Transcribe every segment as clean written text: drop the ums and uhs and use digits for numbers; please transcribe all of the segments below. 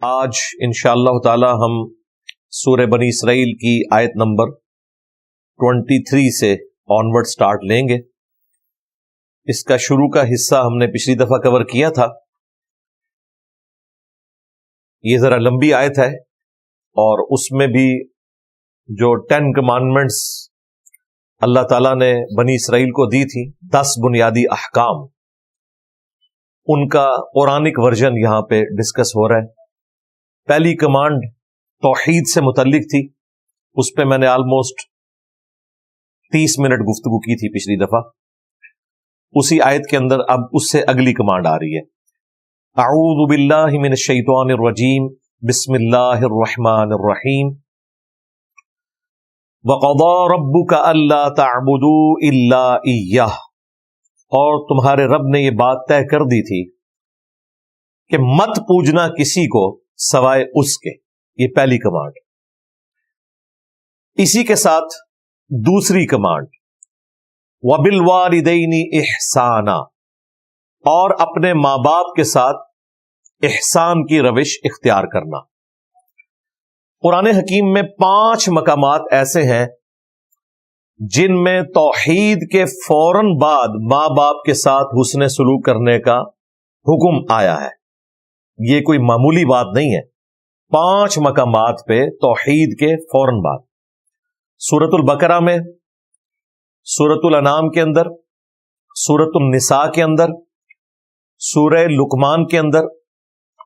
آج انشاءاللہ تعالی ہم سورہ بنی اسرائیل کی آیت نمبر 23 سے آنورڈ سٹارٹ لیں گے۔ اس کا شروع کا حصہ ہم نے پچھلی دفعہ کور کیا تھا۔ یہ ذرا لمبی آیت ہے اور اس میں بھی جو 10 کمانڈمنٹس اللہ تعالیٰ نے بنی اسرائیل کو دی تھی، 10 بنیادی احکام، ان کا قرآنک ورژن یہاں پہ ڈسکس ہو رہا ہے۔ پہلی کمانڈ توحید سے متعلق تھی، اس پہ میں نے آلموسٹ 30 منٹ گفتگو کی تھی پچھلی دفعہ۔ اسی آیت کے اندر اب اس سے اگلی کمانڈ آ رہی ہے، اعوذ باللہ من الشیطان الرجیم، بسم اللہ الرحمن الرحیم، وَقَضَىٰ رَبُّكَ أَلَّا تَعْبُدُوا إِلَّا إِيَّهُ، اور تمہارے رب نے یہ بات طے کر دی تھی کہ مت پوجنا کسی کو سوائے اس کے۔ یہ پہلی کمانڈ۔ اسی کے ساتھ دوسری کمانڈ، وَبِالْوَالِدَيْنِ إِحْسَانًا، اور اپنے ماں باپ کے ساتھ احسان کی روش اختیار کرنا۔ قرآن حکیم میں 5 مقامات ایسے ہیں جن میں توحید کے فوراً بعد ماں باپ کے ساتھ حسن سلوک کرنے کا حکم آیا ہے۔ یہ کوئی معمولی بات نہیں ہے۔ 5 مقامات پہ توحید کے فوراً بعد، سورۃ البقرہ میں، سورۃ الانعام کے اندر، سورۃ النساء کے اندر، سورہ لقمان کے اندر،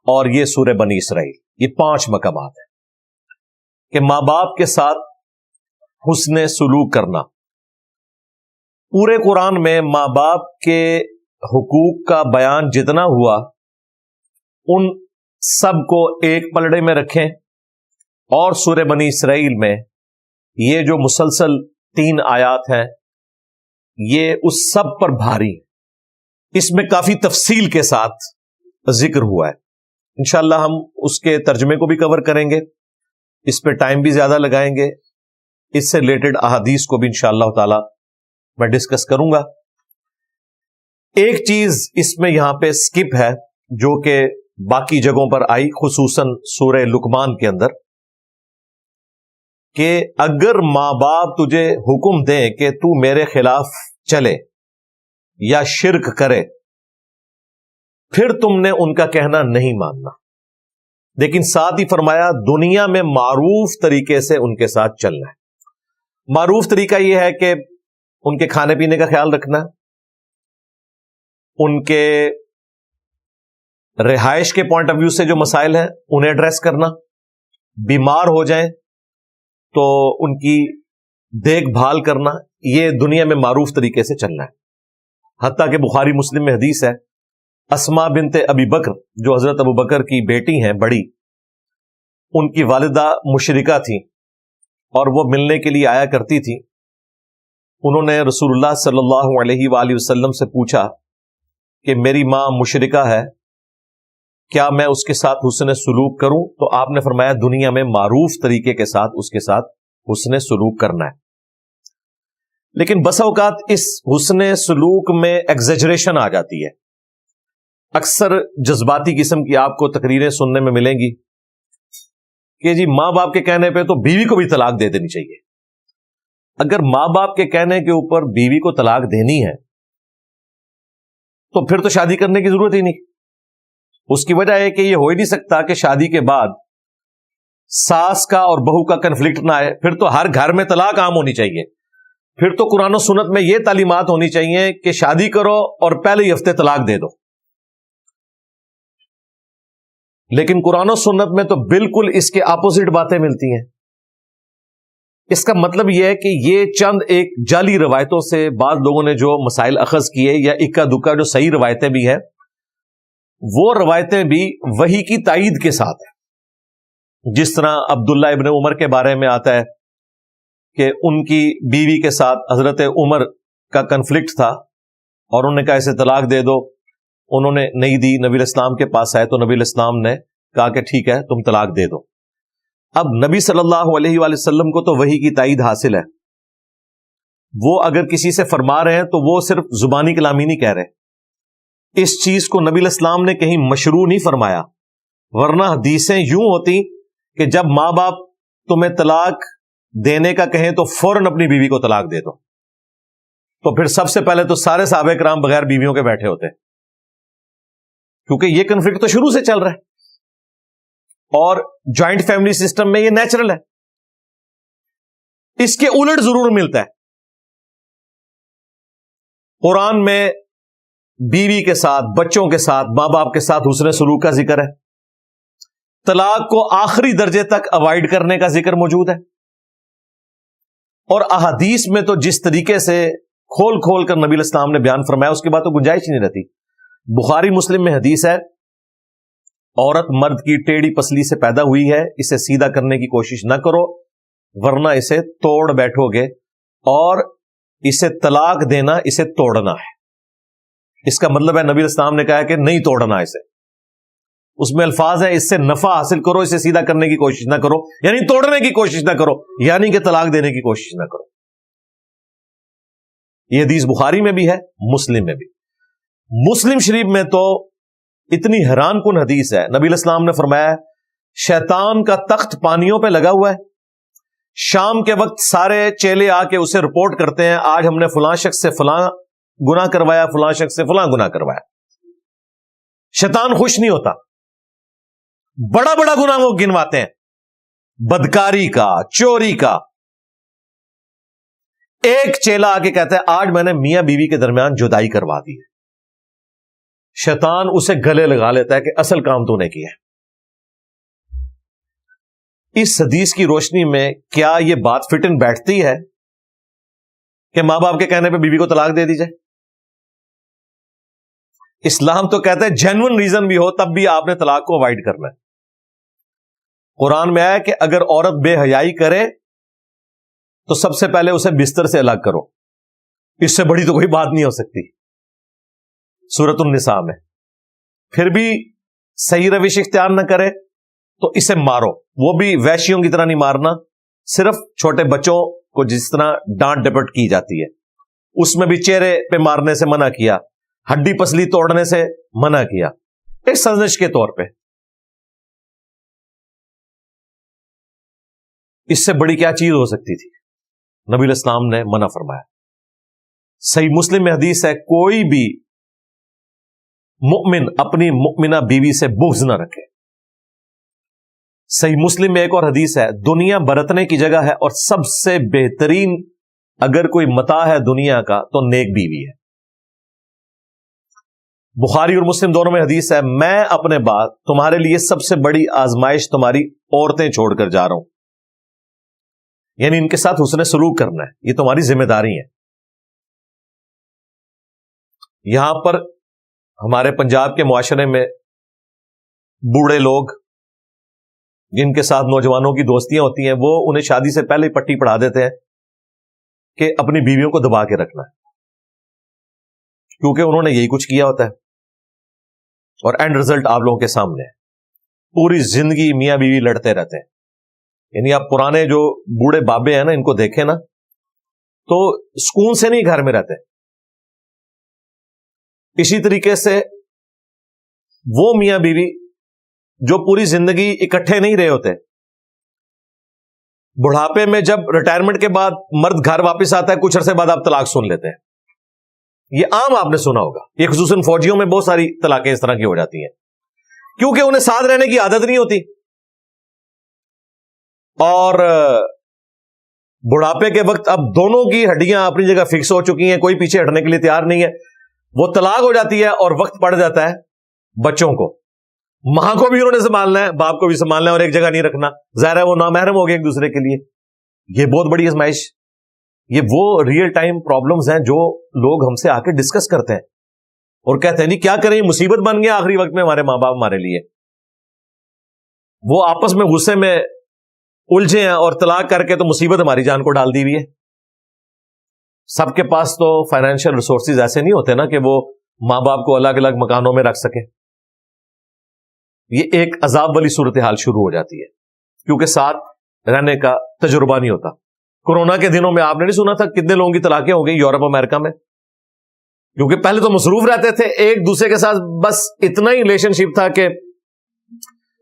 اور یہ سورہ بنی اسرائیل۔ یہ 5 مقامات ہیں کہ ماں باپ کے ساتھ حسن سلوک کرنا۔ پورے قرآن میں ماں باپ کے حقوق کا بیان جتنا ہوا، ان سب کو ایک پلڑے میں رکھیں، اور سورہ بنی اسرائیل میں یہ جو مسلسل 3 آیات ہیں، یہ اس سب پر بھاری ہے۔ اس میں کافی تفصیل کے ساتھ ذکر ہوا ہے۔ انشاءاللہ ہم اس کے ترجمے کو بھی کور کریں گے، اس پہ ٹائم بھی زیادہ لگائیں گے، اس سے ریلیٹڈ احادیث کو بھی انشاءاللہ تعالی میں ڈسکس کروں گا۔ ایک چیز اس میں یہاں پہ سکپ ہے جو کہ باقی جگہوں پر آئی، خصوصاً سورہ لقمان کے اندر، کہ اگر ماں باپ تجھے حکم دیں کہ تو میرے خلاف چلے یا شرک کرے، پھر تم نے ان کا کہنا نہیں ماننا، لیکن ساتھ ہی فرمایا دنیا میں معروف طریقے سے ان کے ساتھ چلنا ہے۔ معروف طریقہ یہ ہے کہ ان کے کھانے پینے کا خیال رکھنا، ان کے رہائش کے پوائنٹ آف ویو سے جو مسائل ہیں انہیں ایڈریس کرنا، بیمار ہو جائیں تو ان کی دیکھ بھال کرنا، یہ دنیا میں معروف طریقے سے چلنا ہے۔ حتیٰ کہ بخاری مسلم میں حدیث ہے، اسماء بنت ابی بکر جو حضرت ابو بکر کی بیٹی ہیں بڑی، ان کی والدہ مشرکہ تھیں اور وہ ملنے کے لیے آیا کرتی تھی۔ انہوں نے رسول اللہ صلی اللہ علیہ وآلہ وسلم سے پوچھا کہ میری ماں مشرکہ ہے، کیا میں اس کے ساتھ حسن سلوک کروں؟ تو آپ نے فرمایا دنیا میں معروف طریقے کے ساتھ اس کے ساتھ حسن سلوک کرنا ہے۔ لیکن بسا اوقات اس حسن سلوک میں ایگزیجریشن آ جاتی ہے۔ اکثر جذباتی قسم کی آپ کو تقریریں سننے میں ملیں گی کہ جی ماں باپ کے کہنے پہ تو بیوی کو بھی طلاق دے دینی چاہیے۔ اگر ماں باپ کے کہنے کے اوپر بیوی کو طلاق دینی ہے تو پھر تو شادی کرنے کی ضرورت ہی نہیں۔ اس کی وجہ ہے کہ یہ ہو ہی نہیں سکتا کہ شادی کے بعد ساس کا اور بہو کا کنفلکٹ نہ آئے، پھر تو ہر گھر میں طلاق عام ہونی چاہیے۔ پھر تو قرآن و سنت میں یہ تعلیمات ہونی چاہیے کہ شادی کرو اور پہلے ہی ہفتے طلاق دے دو۔ لیکن قرآن و سنت میں تو بالکل اس کے اپوزٹ باتیں ملتی ہیں۔ اس کا مطلب یہ ہے کہ یہ چند ایک جعلی روایتوں سے بعض لوگوں نے جو مسائل اخذ کیے، یا اکا دکا جو صحیح روایتیں بھی ہیں، وہ روایتیں بھی وحی کی تائید کے ساتھ ہیں۔ جس طرح عبداللہ ابن عمر کے بارے میں آتا ہے کہ ان کی بیوی کے ساتھ حضرت عمر کا کنفلکٹ تھا اور انہوں نے کہا اسے طلاق دے دو، انہوں نے نہیں دی، نبی الاسلام کے پاس آئے تو نبی الاسلام نے کہا کہ ٹھیک ہے تم طلاق دے دو۔ اب نبی صلی اللہ علیہ وآلہ وسلم کو تو وحی کی تائید حاصل ہے، وہ اگر کسی سے فرما رہے ہیں تو وہ صرف زبانی کلامی نہیں کہہ رہے، اس چیز کو نبی الاسلام نے کہیں مشروع نہیں فرمایا ورنہ حدیثیں یوں ہوتی کہ جب ماں باپ تمہیں طلاق دینے کا کہیں تو فوراً اپنی بیوی کو طلاق دے دو. تو پھر سب سے پہلے تو سارے صحابہ کرام بغیر بیویوں کے بیٹھے ہوتے, کیونکہ یہ کنفلکٹ تو شروع سے چل رہا ہے, اور جوائنٹ فیملی سسٹم میں یہ نیچرل ہے. اس کے الٹ ضرور ملتا ہے. قرآن میں بیوی کے ساتھ, بچوں کے ساتھ, ماں باپ کے ساتھ حسن سلوک کا ذکر ہے. طلاق کو آخری درجے تک اوائڈ کرنے کا ذکر موجود ہے. اور احادیث میں تو جس طریقے سے کھول کھول کر نبی علیہ السلام نے بیان فرمایا, اس کے بعد تو گنجائش ہی نہیں رہتی. بخاری مسلم میں حدیث ہے, عورت مرد کی ٹیڑھی پسلی سے پیدا ہوئی ہے, اسے سیدھا کرنے کی کوشش نہ کرو ورنہ اسے توڑ بیٹھو گے, اور اسے طلاق دینا اسے توڑنا ہے. اس کا مطلب ہے نبی علیہ السلام نے کہا کہ نہیں توڑنا اسے. اس میں الفاظ ہیں اس سے نفع حاصل کرو, اسے سیدھا کرنے کی کوشش نہ کرو, یعنی توڑنے کی کوشش نہ کرو, یعنی کہ طلاق دینے کی کوشش نہ کرو. یہ حدیث بخاری میں بھی ہے, مسلم میں بھی. مسلم شریف میں تو اتنی حیران کن حدیث ہے, نبی علیہ السلام نے فرمایا شیطان کا تخت پانیوں پہ لگا ہوا ہے, شام کے وقت سارے چیلے آ کے اسے رپورٹ کرتے ہیں آج ہم نے فلاں شخص سے فلاں گناہ کروایا, فلاں شخص سے فلاں گناہ کروایا. شیطان خوش نہیں ہوتا, بڑا بڑا گناہ وہ گنواتے ہیں, بدکاری کا, چوری کا. ایک چیلا آ کے کہتا ہے آج میں نے میاں بیوی کے درمیان جدائی کروا دی ہے. شیطان اسے گلے لگا لیتا ہے کہ اصل کام تو نے کیا ہے. اس حدیث کی روشنی میں کیا یہ بات فٹ ان بیٹھتی ہے کہ ماں باپ کے کہنے پہ بیوی کو طلاق دے دی جائے؟ اسلام تو کہتا ہے جینوئن ریزن بھی ہو تب بھی آپ نے طلاق کو اوائڈ کرنا ہے. قرآن میں آیا کہ اگر عورت بے حیائی کرے تو سب سے پہلے اسے بستر سے الگ کرو, اس سے بڑی تو کوئی بات نہیں ہو سکتی. سورۃ النساء میں. پھر بھی صحیح روش اختیار نہ کرے تو اسے مارو, وہ بھی ویشیوں کی طرح نہیں مارنا, صرف چھوٹے بچوں کو جس طرح ڈانٹ ڈپٹ کی جاتی ہے اس میں بھی چہرے پہ مارنے سے منع کیا, ہڈی پسلی توڑنے سے منع کیا, ایک سازش کے طور پہ. اس سے بڑی کیا چیز ہو سکتی تھی؟ نبی علیہ السلام نے منع فرمایا. صحیح مسلم میں حدیث ہے کوئی بھی مؤمن اپنی مؤمنہ بیوی سے بغض نہ رکھے. صحیح مسلم میں ایک اور حدیث ہے دنیا برتنے کی جگہ ہے اور سب سے بہترین اگر کوئی متاع ہے دنیا کا تو نیک بیوی ہے. بخاری اور مسلم دونوں میں حدیث ہے میں اپنے بعد تمہارے لیے سب سے بڑی آزمائش تمہاری عورتیں چھوڑ کر جا رہا ہوں, یعنی ان کے ساتھ حسن سلوک کرنا ہے, یہ تمہاری ذمہ داری ہے. یہاں پر ہمارے پنجاب کے معاشرے میں بوڑھے لوگ جن کے ساتھ نوجوانوں کی دوستیاں ہوتی ہیں وہ انہیں شادی سے پہلے پٹی پڑھا دیتے ہیں کہ اپنی بیویوں کو دبا کے رکھنا ہے, کیونکہ انہوں نے یہی کچھ کیا ہوتا ہے. اور اینڈ رزلٹ آپ لوگوں کے سامنے ہے, پوری زندگی میاں بیوی لڑتے رہتے ہیں. یعنی آپ پرانے جو بوڑھے بابے ہیں نا ان کو دیکھیں نا تو سکون سے نہیں گھر میں رہتے. اسی طریقے سے وہ میاں بیوی جو پوری زندگی اکٹھے نہیں رہے ہوتے, بڑھاپے میں جب ریٹائرمنٹ کے بعد مرد گھر واپس آتا ہے کچھ عرصے بعد آپ طلاق سن لیتے ہیں. یہ عام آپ نے سنا ہوگا, یہ خصوصاً فوجیوں میں بہت ساری طلاقیں اس طرح کی ہو جاتی ہیں کیونکہ انہیں ساتھ رہنے کی عادت نہیں ہوتی, اور بڑھاپے کے وقت اب دونوں کی ہڈیاں اپنی جگہ فکس ہو چکی ہیں, کوئی پیچھے ہٹنے کے لیے تیار نہیں ہے. وہ طلاق ہو جاتی ہے اور وقت پڑ جاتا ہے بچوں کو. ماں کو بھی انہوں نے سنبھالنا ہے, باپ کو بھی سنبھالنا ہے, اور ایک جگہ نہیں رکھنا. ظاہر ہے وہ نامحرم ہو گئے ایک دوسرے کے لیے. یہ بہت بڑی آزمائش. یہ وہ ریئل ٹائم پرابلمز ہیں جو لوگ ہم سے آ کے ڈسکس کرتے ہیں اور کہتے ہیں نہیں کیا کریں, یہ مصیبت بن گیا آخری وقت میں ہمارے ماں باپ ہمارے لیے. وہ آپس میں غصے میں الجھے ہیں اور طلاق کر کے تو مصیبت ہماری جان کو ڈال دی ہوئی ہے. سب کے پاس تو فائنینشیل ریسورسز ایسے نہیں ہوتے نا کہ وہ ماں باپ کو الگ الگ مکانوں میں رکھ سکے. یہ ایک عذاب والی صورتحال شروع ہو جاتی ہے کیونکہ ساتھ رہنے کا تجربہ نہیں ہوتا. کورونا کے دنوں میں آپ نے نہیں سنا تھا کتنے لوگوں کی طلاقیں ہو گئی یورپ امریکہ میں, کیونکہ پہلے تو مصروف رہتے تھے ایک دوسرے کے ساتھ, بس اتنا ہی ریلیشن شپ تھا کہ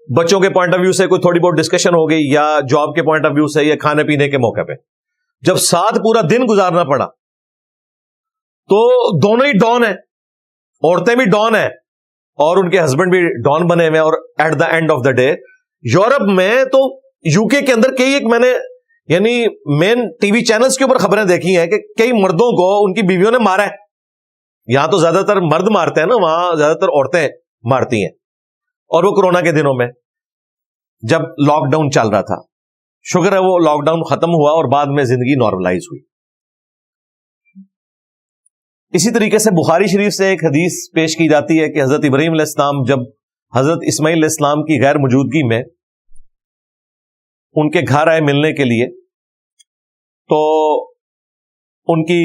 بچوں کے پوائنٹ آف ویو سے کوئی تھوڑی بہت ڈسکشن ہو گئی, یا جاب کے پوائنٹ آف ویو سے, یا کھانے پینے کے موقع پہ. جب ساتھ پورا دن گزارنا پڑا تو دونوں ہی ڈان ہیں, عورتیں بھی ڈان ہیں اور ان کے ہسبینڈ بھی ڈان بنے ہوئے. اور at the end of the day یورپ میں تو یو کے اندر کئی ایک میں نے یعنی مین ٹی وی چینلز کے اوپر خبریں دیکھی ہیں کہ کئی مردوں کو ان کی بیویوں نے مارا ہے. یہاں تو زیادہ تر مرد مارتے ہیں نا, وہاں زیادہ تر عورتیں مارتی ہیں. اور وہ کورونا کے دنوں میں جب لاک ڈاؤن چل رہا تھا, شکر ہے وہ لاک ڈاؤن ختم ہوا اور بعد میں زندگی نارملائز ہوئی. اسی طریقے سے بخاری شریف سے ایک حدیث پیش کی جاتی ہے کہ حضرت ابراہیم علیہ السلام جب حضرت اسماعیل علیہ السلام کی غیر موجودگی میں ان کے گھر آئے ملنے کے لیے, تو ان کی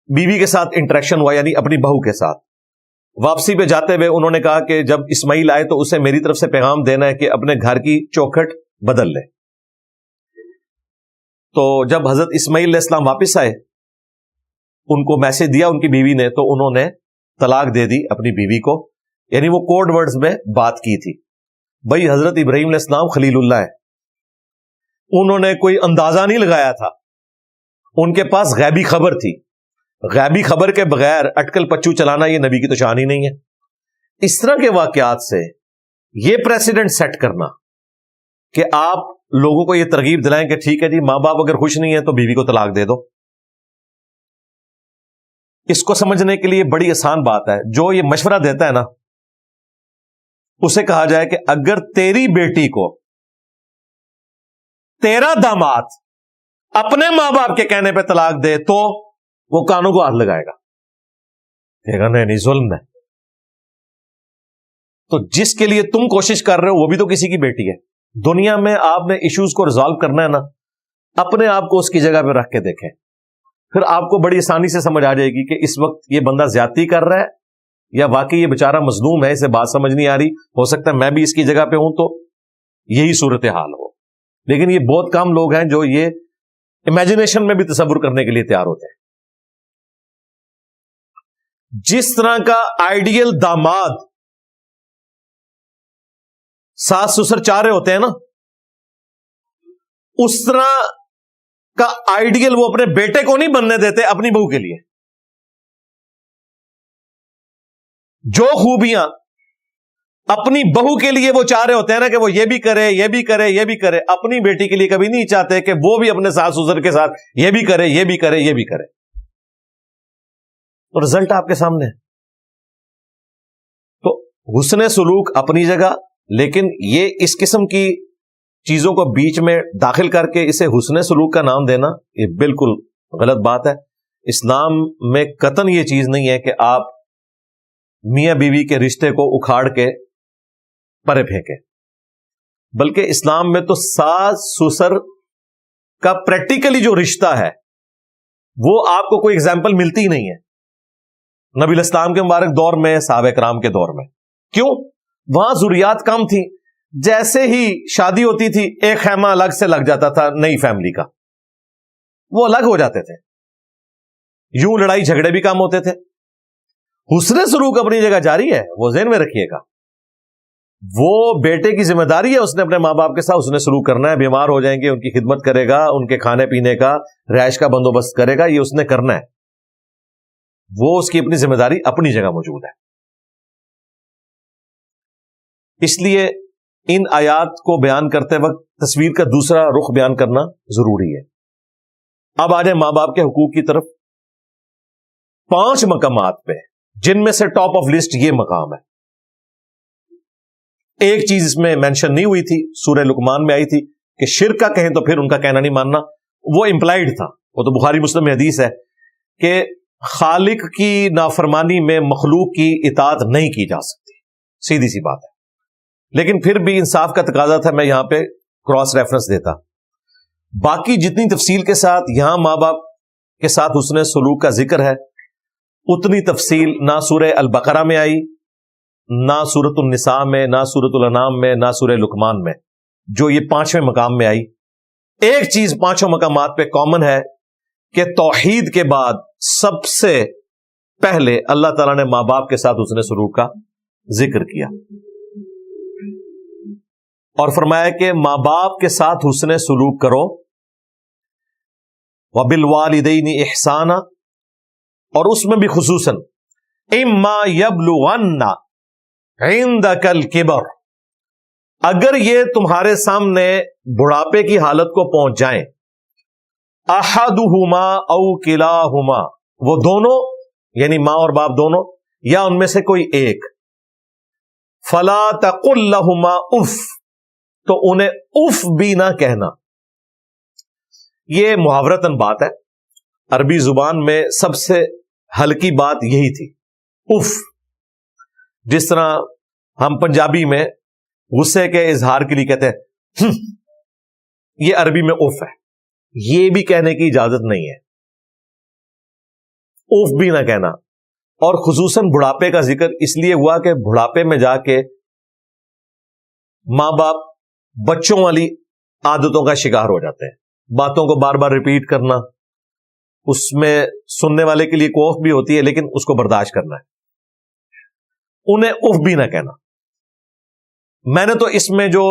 بیوی کے ساتھ انٹریکشن ہوا, یعنی اپنی بہو کے ساتھ. واپسی پہ جاتے ہوئے انہوں نے کہا کہ جب اسماعیل آئے تو اسے میری طرف سے پیغام دینا ہے کہ اپنے گھر کی چوکھٹ بدل لے. تو جب حضرت اسماعیل علیہ السلام واپس آئے, ان کو میسج دیا ان کی بیوی نے, تو انہوں نے طلاق دے دی اپنی بیوی کو, یعنی وہ کوڈ ورڈز میں بات کی تھی. بھائی حضرت ابراہیم علیہ السلام خلیل اللہ ہے, انہوں نے کوئی اندازہ نہیں لگایا تھا, ان کے پاس غیبی خبر تھی. غیبی خبر کے بغیر اٹکل پچو چلانا یہ نبی کی تو شان ہی نہیں ہے. اس طرح کے واقعات سے یہ پریسیڈنٹ سیٹ کرنا کہ آپ لوگوں کو یہ ترغیب دلائیں کہ ٹھیک ہے جی, ماں باپ اگر خوش نہیں ہے تو بیوی کو طلاق دے دو, اس کو سمجھنے کے لیے بڑی آسان بات ہے. جو یہ مشورہ دیتا ہے نا, اسے کہا جائے کہ اگر تیری بیٹی کو تیرا داماد اپنے ماں باپ کے کہنے پہ طلاق دے تو وہ کانوں کو ہاتھ لگائے گا, کہے گا نہیں ظلم ہے. تو جس کے لیے تم کوشش کر رہے ہو وہ بھی تو کسی کی بیٹی ہے. دنیا میں آپ نے ایشوز کو ریزالو کرنا ہے نا, اپنے آپ کو اس کی جگہ پہ رکھ کے دیکھیں, پھر آپ کو بڑی آسانی سے سمجھ آ جائے گی کہ اس وقت یہ بندہ زیادتی کر رہا ہے یا واقعی یہ بیچارہ مظلوم ہے, اسے بات سمجھ نہیں آ رہی. ہو سکتا ہے میں بھی اس کی جگہ پہ ہوں تو یہی صورتحال ہو. لیکن یہ بہت کم لوگ ہیں جو یہ امیجنیشن میں بھی تصور کرنے کے لیے تیار ہوتے ہیں. جس طرح کا آئیڈیل داماد ساس سسر چاہ رہے ہوتے ہیں نا, اس طرح کا آئیڈیل وہ اپنے بیٹے کو نہیں بننے دیتے اپنی بہو کے لیے. جو خوبیاں اپنی بہو کے لیے وہ چاہ رہے ہوتے ہیں نا کہ وہ یہ بھی کرے یہ بھی کرے یہ بھی کرے, اپنی بیٹی کے لیے کبھی نہیں چاہتے کہ وہ بھی اپنے ساس سسر کے ساتھ یہ بھی کرے یہ بھی کرے یہ بھی کرے. تو رزلٹ آپ کے سامنے ہے. تو حسن سلوک اپنی جگہ, لیکن یہ اس قسم کی چیزوں کو بیچ میں داخل کر کے اسے حسن سلوک کا نام دینا یہ بالکل غلط بات ہے. اسلام میں قطعاً یہ چیز نہیں ہے کہ آپ میاں بیوی کے رشتے کو اکھاڑ کے پرے پھینکیں, بلکہ اسلام میں تو ساس سسر کا پریکٹیکلی جو رشتہ ہے وہ آپ کو کوئی ایگزامپل ملتی ہی نہیں ہے. نبی علیہ السلام کے مبارک دور میں, صحابہ کرام کے دور میں, کیوں؟ وہاں ضروریات کم تھی. جیسے ہی شادی ہوتی تھی ایک خیمہ الگ سے لگ جاتا تھا نئی فیملی کا, وہ الگ ہو جاتے تھے, یوں لڑائی جھگڑے بھی کم ہوتے تھے. حسن سلوک اپنی جگہ جاری ہے, وہ ذہن میں رکھیے گا. وہ بیٹے کی ذمہ داری ہے اس نے اپنے ماں باپ کے ساتھ حسن سلوک کرنا ہے. بیمار ہو جائیں گے ان کی خدمت کرے گا, ان کے کھانے پینے کا رہائش کا بندوبست کرے گا, یہ اس نے کرنا ہے. وہ اس کی اپنی ذمہ داری اپنی جگہ موجود ہے. اس لیے ان آیات کو بیان کرتے وقت تصویر کا دوسرا رخ بیان کرنا ضروری ہے. اب آ جائیں ماں باپ کے حقوق کی طرف. 5 مقامات پہ, جن میں سے ٹاپ آف لسٹ یہ مقام ہے. ایک چیز اس میں مینشن نہیں ہوئی تھی, سورہ لقمان میں آئی تھی کہ شرک کا کہیں تو پھر ان کا کہنا نہیں ماننا, وہ امپلائڈ تھا. وہ تو بخاری مسلم میں حدیث ہے کہ خالق کی نافرمانی میں مخلوق کی اطاعت نہیں کی جا سکتی, سیدھی سی بات ہے. لیکن پھر بھی انصاف کا تقاضا تھا, میں یہاں پہ کراس ریفرنس دیتا. باقی جتنی تفصیل کے ساتھ یہاں ماں باپ کے ساتھ حسن سلوک کا ذکر ہے, اتنی تفصیل نہ سورہ البقرہ میں آئی, نہ سورۃ النساء میں, نہ سورۃ الانعام میں, نہ سورہ لقمان میں, جو یہ 5ویں مقام میں آئی. ایک چیز 5 مقامات پہ کامن ہے کہ توحید کے بعد سب سے پہلے اللہ تعالیٰ نے ماں باپ کے ساتھ حسن سلوک کا ذکر کیا. اور فرمایا کہ ماں باپ کے ساتھ حسن سلوک کرو، وبالوالدین احسانا، اور اس میں بھی خصوصاً اما یبلغن عندک الکبر، اگر یہ تمہارے سامنے بڑھاپے کی حالت کو پہنچ جائیں، احدہما او کلاہما، وہ دونوں یعنی ماں اور باپ دونوں یا ان میں سے کوئی ایک، فلا تقل لہما اف، تو انہیں اف بھی نہ کہنا۔ یہ محاورتاً بات ہے، عربی زبان میں سب سے ہلکی بات یہی تھی، اف۔ جس طرح ہم پنجابی میں غصے کے اظہار کے لیے کہتے ہیں یہ عربی میں اف ہے، یہ بھی کہنے کی اجازت نہیں ہے، اف بھی نہ کہنا۔ اور خصوصاً بڑھاپے کا ذکر اس لیے ہوا کہ بڑھاپے میں جا کے ماں باپ بچوں والی عادتوں کا شکار ہو جاتے ہیں، باتوں کو بار بار ریپیٹ کرنا، اس میں سننے والے کے لیے کوف بھی ہوتی ہے لیکن اس کو برداشت کرنا ہے، انہیں اف بھی نہ کہنا۔ میں نے تو اس میں جو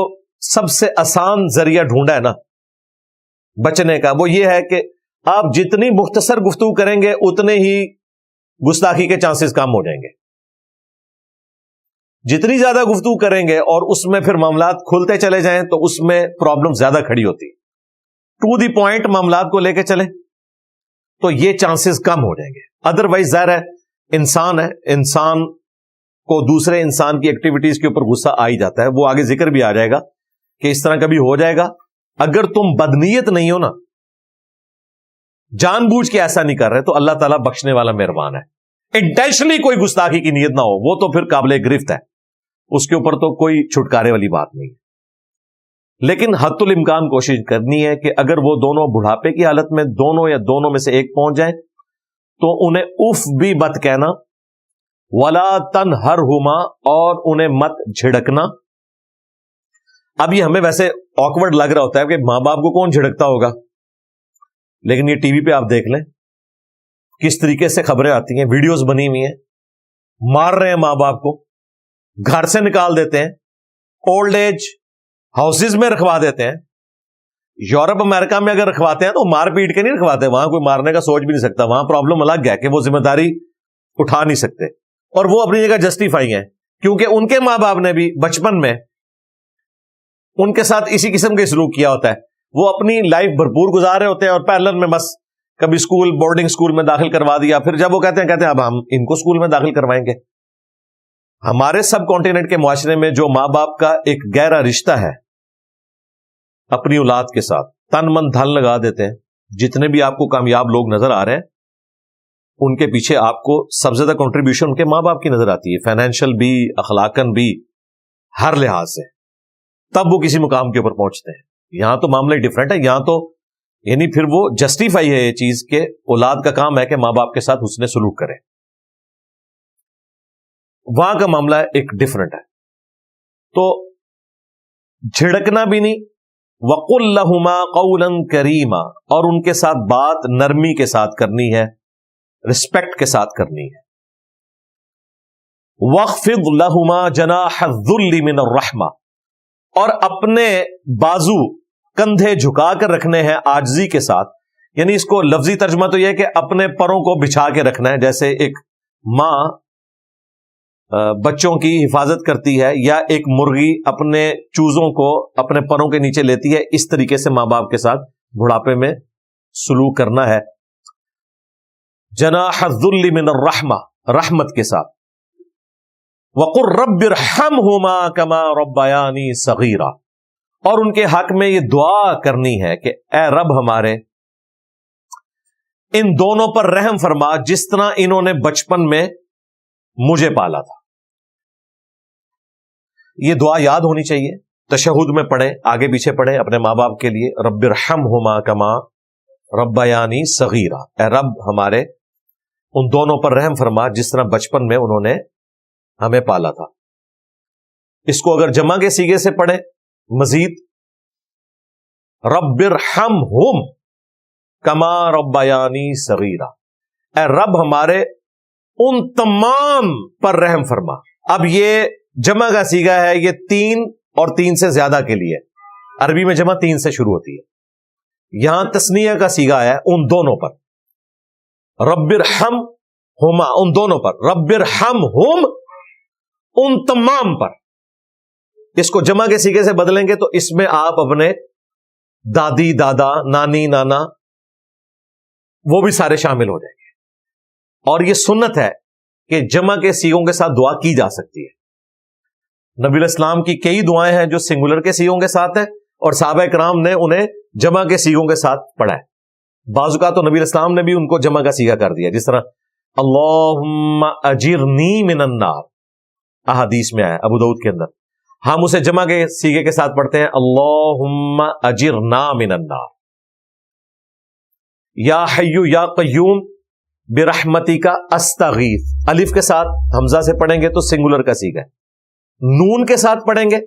سب سے آسان ذریعہ ڈھونڈا ہے نا بچنے کا، وہ یہ ہے کہ آپ جتنی مختصر گفتگو کریں گے اتنے ہی گستاخی کے چانسز کم ہو جائیں گے۔ جتنی زیادہ گفتگو کریں گے اور اس میں پھر معاملات کھلتے چلے جائیں تو اس میں پرابلم زیادہ کھڑی ہوتی، ٹو دی پوائنٹ معاملات کو لے کے چلیں تو یہ چانسز کم ہو جائیں گے۔ ادروائز ظاہر ہے انسان ہے، انسان کو دوسرے انسان کی ایکٹیویٹیز کے اوپر غصہ آ ہی جاتا ہے، وہ آگے ذکر بھی آ جائے گا کہ اس طرح کبھی ہو جائے گا۔ اگر تم بدنیت نہیں ہو نا، جان بوجھ کے ایسا نہیں کر رہے، تو اللہ تعالیٰ بخشنے والا مہربان ہے۔ انٹینشنلی کوئی گستاخی کی نیت نہ ہو، وہ تو پھر قابل گرفت ہے، اس کے اوپر تو کوئی چھٹکارے والی بات نہیں ہے۔ لیکن حد الامکان کوشش کرنی ہے کہ اگر وہ دونوں بڑھاپے کی حالت میں دونوں یا دونوں میں سے ایک پہنچ جائیں تو انہیں اف بھی مت کہنا، ولا تنہرہما، اور انہیں مت جھڑکنا۔ اب یہ ہمیں ویسے آکورڈ لگ رہا ہوتا ہے کہ ماں باپ کو کون جھڑکتا ہوگا، لیکن یہ ٹی وی پہ آپ دیکھ لیں کس طریقے سے خبریں آتی ہیں، ویڈیوز بنی ہوئی ہیں، مار رہے ہیں ماں باپ کو، گھر سے نکال دیتے ہیں، اولڈ ایج ہاؤسز میں رکھوا دیتے ہیں۔ یورپ امریکہ میں اگر رکھواتے ہیں تو مار پیٹ کے نہیں رکھواتے، وہاں کوئی مارنے کا سوچ بھی نہیں سکتا، وہاں پرابلم الگ ہے کہ وہ ذمہ داری اٹھا نہیں سکتے، اور وہ اپنی جگہ جسٹیفائی ہیں کیونکہ ان کے ماں باپ نے بھی بچپن میں ان کے ساتھ اسی قسم کے سلوک کیا ہوتا ہے، وہ اپنی لائف بھرپور گزار رہے ہوتے ہیں اور پیرلر میں بس کبھی اسکول بورڈنگ اسکول میں داخل کروا دیا، پھر جب وہ کہتے ہیں اب ہم ان کو اسکول میں داخل کروائیں گے۔ ہمارے سب کانٹیننٹ کے معاشرے میں جو ماں باپ کا ایک گہرا رشتہ ہے اپنی اولاد کے ساتھ، تن من دھن لگا دیتے ہیں، جتنے بھی آپ کو کامیاب لوگ نظر آ رہے ہیں ان کے پیچھے آپ کو سب سے زیادہ کنٹریبیوشن ان کے ماں باپ کی نظر آتی ہے، فائنینشیل بھی، اخلاقاً بھی، ہر لحاظ سے، تب وہ کسی مقام کے اوپر پہنچتے ہیں۔ یہاں تو معاملہ ڈیفرنٹ ہے، یہاں تو یعنی پھر وہ جسٹیفائی ہے یہ چیز کہ اولاد کا کام ہے کہ ماں باپ کے ساتھ حسن سلوک کرے، وہاں کا معاملہ ایک ڈیفرنٹ ہے۔ تو جھڑکنا بھی نہیں، وَقُلْ لَهُمَا قَوْلًا كَرِيمًا، اور ان کے ساتھ بات نرمی کے ساتھ کرنی ہے، رسپیکٹ کے ساتھ کرنی ہے۔ وَاخْفِضْ لَهُمَا جَنَاحَ الذُّلِّ مِنَ الرَّحْمَةِ، اور اپنے بازو کندھے جھکا کر رکھنے ہیں عاجزی کے ساتھ، یعنی اس کو لفظی ترجمہ تو یہ ہے کہ اپنے پروں کو بچھا کے رکھنا ہے، جیسے ایک ماں بچوں کی حفاظت کرتی ہے یا ایک مرغی اپنے چوزوں کو اپنے پروں کے نیچے لیتی ہے، اس طریقے سے ماں باپ کے ساتھ بڑھاپے میں سلوک کرنا ہے۔ جناح الذل من الرحمہ، رحمت کے ساتھ۔ وقل رب ارحمہما کما ربیانی صغیرا، اور ان کے حق میں یہ دعا کرنی ہے کہ اے رب ہمارے ان دونوں پر رحم فرما جس طرح انہوں نے بچپن میں مجھے پالا تھا۔ یہ دعا یاد ہونی چاہیے، تشہد میں پڑھیں، آگے پیچھے پڑھیں اپنے ماں باپ کے لیے، رب ارحمہما کما ربیانی صغیرا، اے رب ہمارے ان دونوں پر رحم فرما جس طرح بچپن میں انہوں نے ہمیں پالا تھا۔ اس کو اگر جمع کے سیغے سے پڑھیں مزید، رب ارحمہم کما ربیانی صغیرا، اے رب ہمارے ان تمام پر رحم فرما۔ اب یہ جمع کا سیغہ ہے، یہ تین اور 3 سے زیادہ کے لیے. عربی میں جمع 3 سے شروع ہوتی ہے. یہاں تسنیہ کا صیغہ ہے ان دونوں پر. رب ارحمہما ان دونوں پر، رب ارحمہم ان تمام پر. اس کو جمع کے صیغے سے بدلیں گے تو اس میں آپ اپنے دادی، دادا، نانی، نانا وہ بھی سارے شامل ہو جائیں گے. اور یہ سنت ہے کہ جمع کے صیغوں کے ساتھ دعا کی جا سکتی ہے. نبی علیہ السلام کی کئی دعائیں ہیں جو سنگولر کے صیغوں کے ساتھ ہیں اور صحابہ کرام نے انہیں جمع کے صیغوں کے ساتھ پڑھا ہے. بعض اوقات تو نبی علیہ السلام نے بھی ان کو جمع کا صیغہ کر دیا، جس طرح اللہم اجرنی من النار احادیث میں آیا ابو داؤد کے اندر. ہم اسے جمع کے صیغے کے ساتھ پڑھتے ہیں اللہم اجرنا من النار. یا حی یا قیوم برحمتک استغیث، الف کے ساتھ حمزہ سے پڑھیں گے تو سنگولر کا صیغہ ہے. نون کے ساتھ پڑھیں گے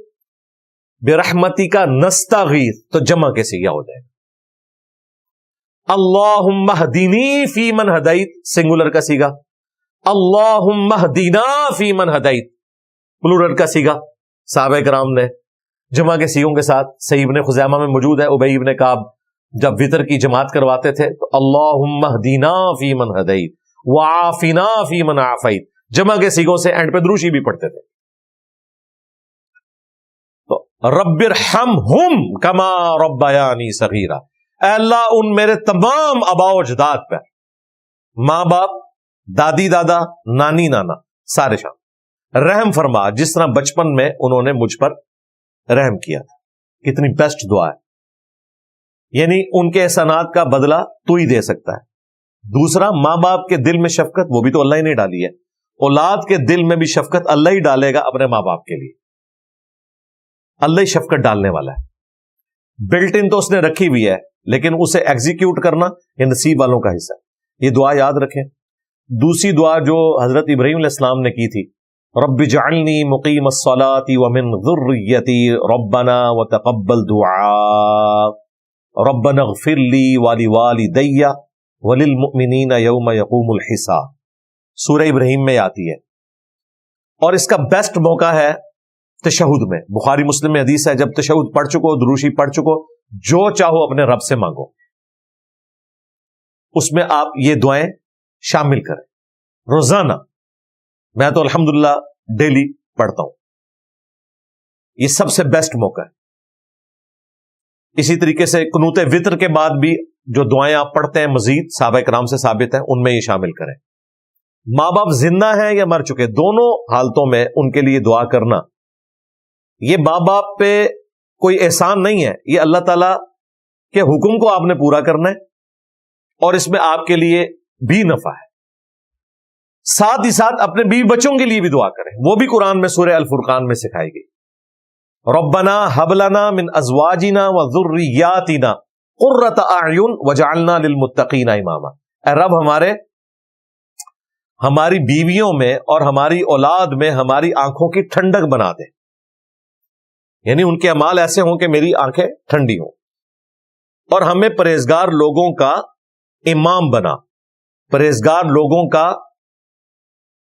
برحمتک نستغیث تو جمع کے صیغہ ہو جائے گا. اللہم اہدنی فی من ہدیت سنگولر کا صیغہ، اللہم اہدنا فی من ہدیت پلورل کا صیغہ. صحابہ کرام نے جمع کے صیغوں کے ساتھ، صحیح ابن خزیمہ میں موجود ہے، ابی ابن کعب جب وطر کی جماعت کرواتے تھے تو اللہم اہدنا فی من ہدیت وعافنا فی من عافیت جمع کے صیغوں سے اینڈ پہ دروشی بھی پڑھتے تھے. تو رب ارحمہم کما ربیانی صغیرا، اے اللہ ان میرے تمام آباء و اجداد پہ، ماں باپ، دادی دادا، نانی نانا سارے شامل، رحم فرما جس طرح بچپن میں انہوں نے مجھ پر رحم کیا تھا. کتنی بیسٹ دعا ہے. یعنی ان کے احسانات کا بدلہ تو ہی دے سکتا ہے. دوسرا، ماں باپ کے دل میں شفقت وہ بھی تو اللہ ہی نے ڈالی ہے. اولاد کے دل میں بھی شفقت اللہ ہی ڈالے گا اپنے ماں باپ کے لیے. اللہ ہی شفقت ڈالنے والا ہے. بلٹ ان تو اس نے رکھی ہوئی ہے لیکن اسے ایگزیکیوٹ کرنا یہ نصیب والوں کا حصہ ہے. یہ دعا یاد رکھیں. دوسری دعا جو حضرت ابراہیم علیہ السلام نے کی تھی، رب اجعلنی مقیم الصلاۃ ومن ذریتی ربنا وتقبل دعاء ربنا اغفر لی ولوالدی وللمؤمنین یوم یقوم الحساب. سورہ ابراہیم میں آتی ہے اور اس کا بیسٹ موقع ہے تشہد میں. بخاری مسلم میں حدیث ہے، جب تشہد پڑھ چکو، دروشی پڑھ چکو، جو چاہو اپنے رب سے مانگو. اس میں آپ یہ دعائیں شامل کریں روزانہ. میں تو الحمدللہ ڈیلی پڑھتا ہوں. یہ سب سے بیسٹ موقع ہے. اسی طریقے سے قنوت وطر کے بعد بھی جو دعائیں آپ پڑھتے ہیں مزید صحابہ کرام سے ثابت ہیں، ان میں یہ شامل کریں. ماں باپ زندہ ہیں یا مر چکے، دونوں حالتوں میں ان کے لیے دعا کرنا. یہ ماں باپ پہ کوئی احسان نہیں ہے، یہ اللہ تعالی کے حکم کو آپ نے پورا کرنا ہے اور اس میں آپ کے لیے بھی نفع ہے. ساتھ ہی ساتھ اپنے بیوی بچوں کے لیے بھی دعا کریں. وہ بھی قرآن میں سورہ الفرقان میں سکھائی گئی. ربنا هب لنا من ازواجنا وذریاتنا قرۃ اعین وجعلنا للمتقین اماما. اے رب ہماری بیویوں میں اور ہماری اولاد میں ہماری آنکھوں کی ٹھنڈک بنا دے. یعنی ان کے اعمال ایسے ہوں کہ میری آنکھیں ٹھنڈی ہوں، اور ہمیں پرہیزگار لوگوں کا امام بنا، پرہیزگار لوگوں کا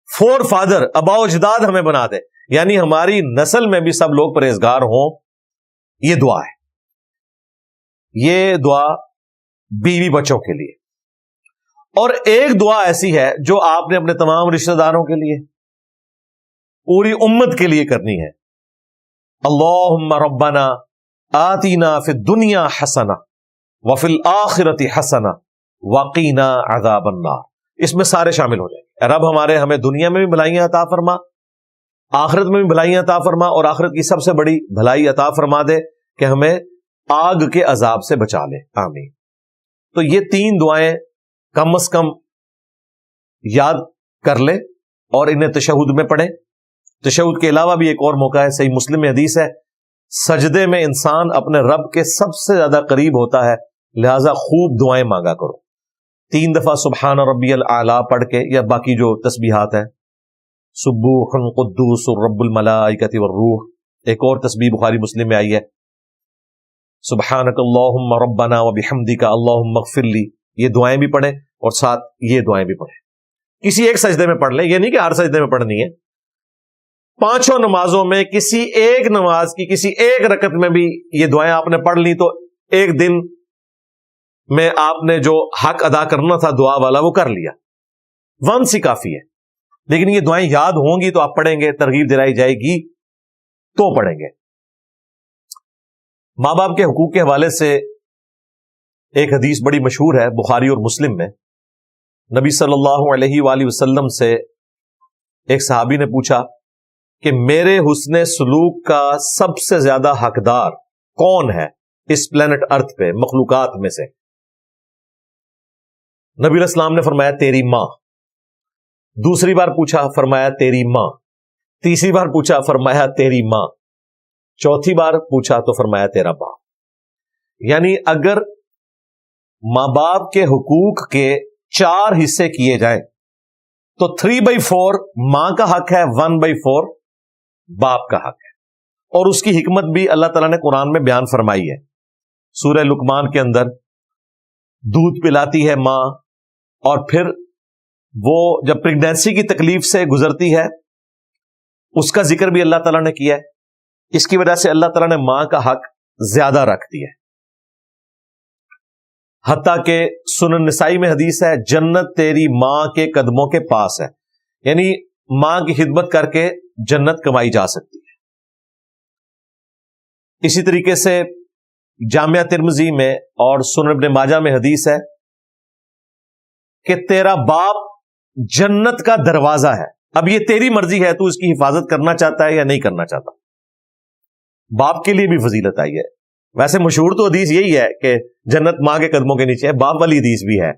فور فادر، ابا و اجداد ہمیں بنا دے. یعنی ہماری نسل میں بھی سب لوگ پرہیزگار ہوں. یہ دعا ہے. یہ دعا بیوی بچوں کے لیے. اور ایک دعا ایسی ہے جو آپ نے اپنے تمام رشتہ داروں کے لیے، پوری امت کے لیے کرنی ہے. اللہم ربنا آتینا فی الدنیا حسنہ وفی الآخرۃ حسنہ وقینا عذاب النار. اس میں سارے شامل ہو جائیں گے. رب ہمیں دنیا میں بھی بھلائیاں عطا فرما، آخرت میں بھی بھلائیاں عطا فرما، اور آخرت کی سب سے بڑی بھلائی عطا فرما دے کہ ہمیں آگ کے عذاب سے بچا لے. آمین. تو یہ 3 دعائیں کم از کم یاد کر لیں اور انہیں تشہد میں پڑھیں. تشہد کے علاوہ بھی ایک اور موقع ہے، صحیح مسلم میں حدیث ہے، سجدے میں انسان اپنے رب کے سب سے زیادہ قریب ہوتا ہے، لہذا خوب دعائیں مانگا کرو. 3 دفعہ سبحان ربی الاعلی پڑھ کے، یا باقی جو تسبیحات ہیں، سبوح قدوس رب الملائکۃ والروح. ایک اور تسبیح بخاری مسلم میں آئی ہے، سبحانک اللہم ربنا وبحمدک اللہم اغفر لی. یہ دعائیں بھی پڑھیں اور ساتھ یہ دعائیں بھی پڑھیں. کسی ایک سجدے میں پڑھ لیں، یہ نہیں کہ ہر سجدے میں پڑھنی ہے. 5 نمازوں میں کسی ایک نماز کی کسی ایک رکعت میں بھی یہ دعائیں آپ نے پڑھ لی تو ایک دن میں آپ نے جو حق ادا کرنا تھا دعا والا وہ کر لیا، ونس ہی کافی ہے۔ لیکن یہ دعائیں یاد ہوں گی تو آپ پڑھیں گے، ترغیب دلائی جائے گی تو پڑھیں گے۔ ماں باپ کے حقوق کے حوالے سے ایک حدیث بڑی مشہور ہے بخاری اور مسلم میں۔ نبی صلی اللہ علیہ وآلہ وسلم سے ایک صحابی نے پوچھا کہ میرے حسن سلوک کا سب سے زیادہ حقدار کون ہے اس پلانٹ ارتھ پہ مخلوقات میں سے؟ نبی علیہ السلام نے فرمایا تیری ماں۔ دوسری بار پوچھا، فرمایا تیری ماں۔ تیسری بار پوچھا، فرمایا تیری ماں۔ چوتھی بار پوچھا تو فرمایا تیرا باپ۔ یعنی اگر ماں باپ کے حقوق کے 4 حصے کیے جائیں تو 3/4 ماں کا حق ہے، 1/4 باپ کا حق ہے۔ اور اس کی حکمت بھی اللہ تعالیٰ نے قرآن میں بیان فرمائی ہے۔ سورہ لقمان کے اندر دودھ پلاتی ہے ماں، اور پھر وہ جب پریگنینسی کی تکلیف سے گزرتی ہے اس کا ذکر بھی اللہ تعالیٰ نے کیا ہے۔ اس کی وجہ سے اللہ تعالیٰ نے ماں کا حق زیادہ رکھ دیا ہے۔ حتیٰ کہ سنن نسائی میں حدیث ہے جنت تیری ماں کے قدموں کے پاس ہے، یعنی ماں کی خدمت کر کے جنت کمائی جا سکتی ہے۔ اسی طریقے سے جامعہ ترمذی میں اور سنن ابن ماجہ میں حدیث ہے کہ تیرا باپ جنت کا دروازہ ہے، اب یہ تیری مرضی ہے تو اس کی حفاظت کرنا چاہتا ہے یا نہیں کرنا چاہتا۔ باپ کے لیے بھی فضیلت آئی ہے۔ ویسے مشہور تو حدیث یہی ہے کہ جنت ماں کے قدموں کے نیچے ہے، باپ والی حدیث بھی ہے۔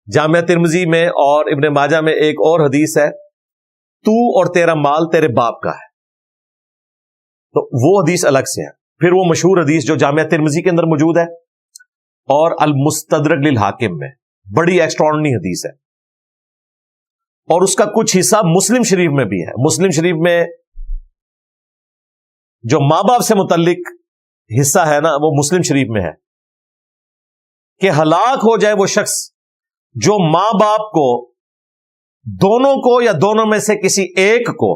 جامعہ ترمذی میں اور ابن ماجہ میں ایک اور حدیث ہے تو اور تیرا مال تیرے باپ کا ہے، تو وہ حدیث الگ سے ہے۔ پھر وہ مشہور حدیث جو جامعہ ترمذی کے اندر موجود ہے اور المستدرک للحاکم میں، بڑی ایکسٹراڈنری حدیث ہے، اور اس کا کچھ حصہ مسلم شریف میں بھی ہے۔ مسلم شریف میں جو ماں باپ سے متعلق حصہ ہے نا وہ مسلم شریف میں ہے کہ ہلاک ہو جائے وہ شخص جو ماں باپ کو، دونوں کو یا دونوں میں سے کسی ایک کو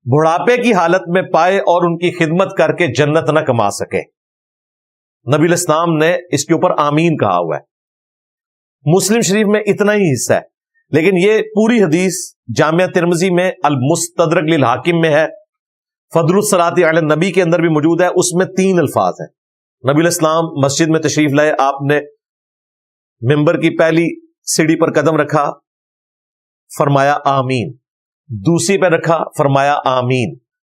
بڑھاپے کی حالت میں پائے اور ان کی خدمت کر کے جنت نہ کما سکے۔ نبی علیہ السلام نے اس کے اوپر آمین کہا ہوا ہے۔ مسلم شریف میں اتنا ہی حصہ ہے، لیکن یہ پوری حدیث جامعہ ترمذی میں المستدرک للحاکم میں ہے، فضل الصلاۃ علی النبی کے اندر بھی موجود ہے۔ اس میں 3 الفاظ ہیں۔ نبی علیہ السلام مسجد میں تشریف لائے، آپ نے ممبر کی پہلی سیڑھی پر قدم رکھا، فرمایا آمین، دوسری پہ رکھا، فرمایا آمین،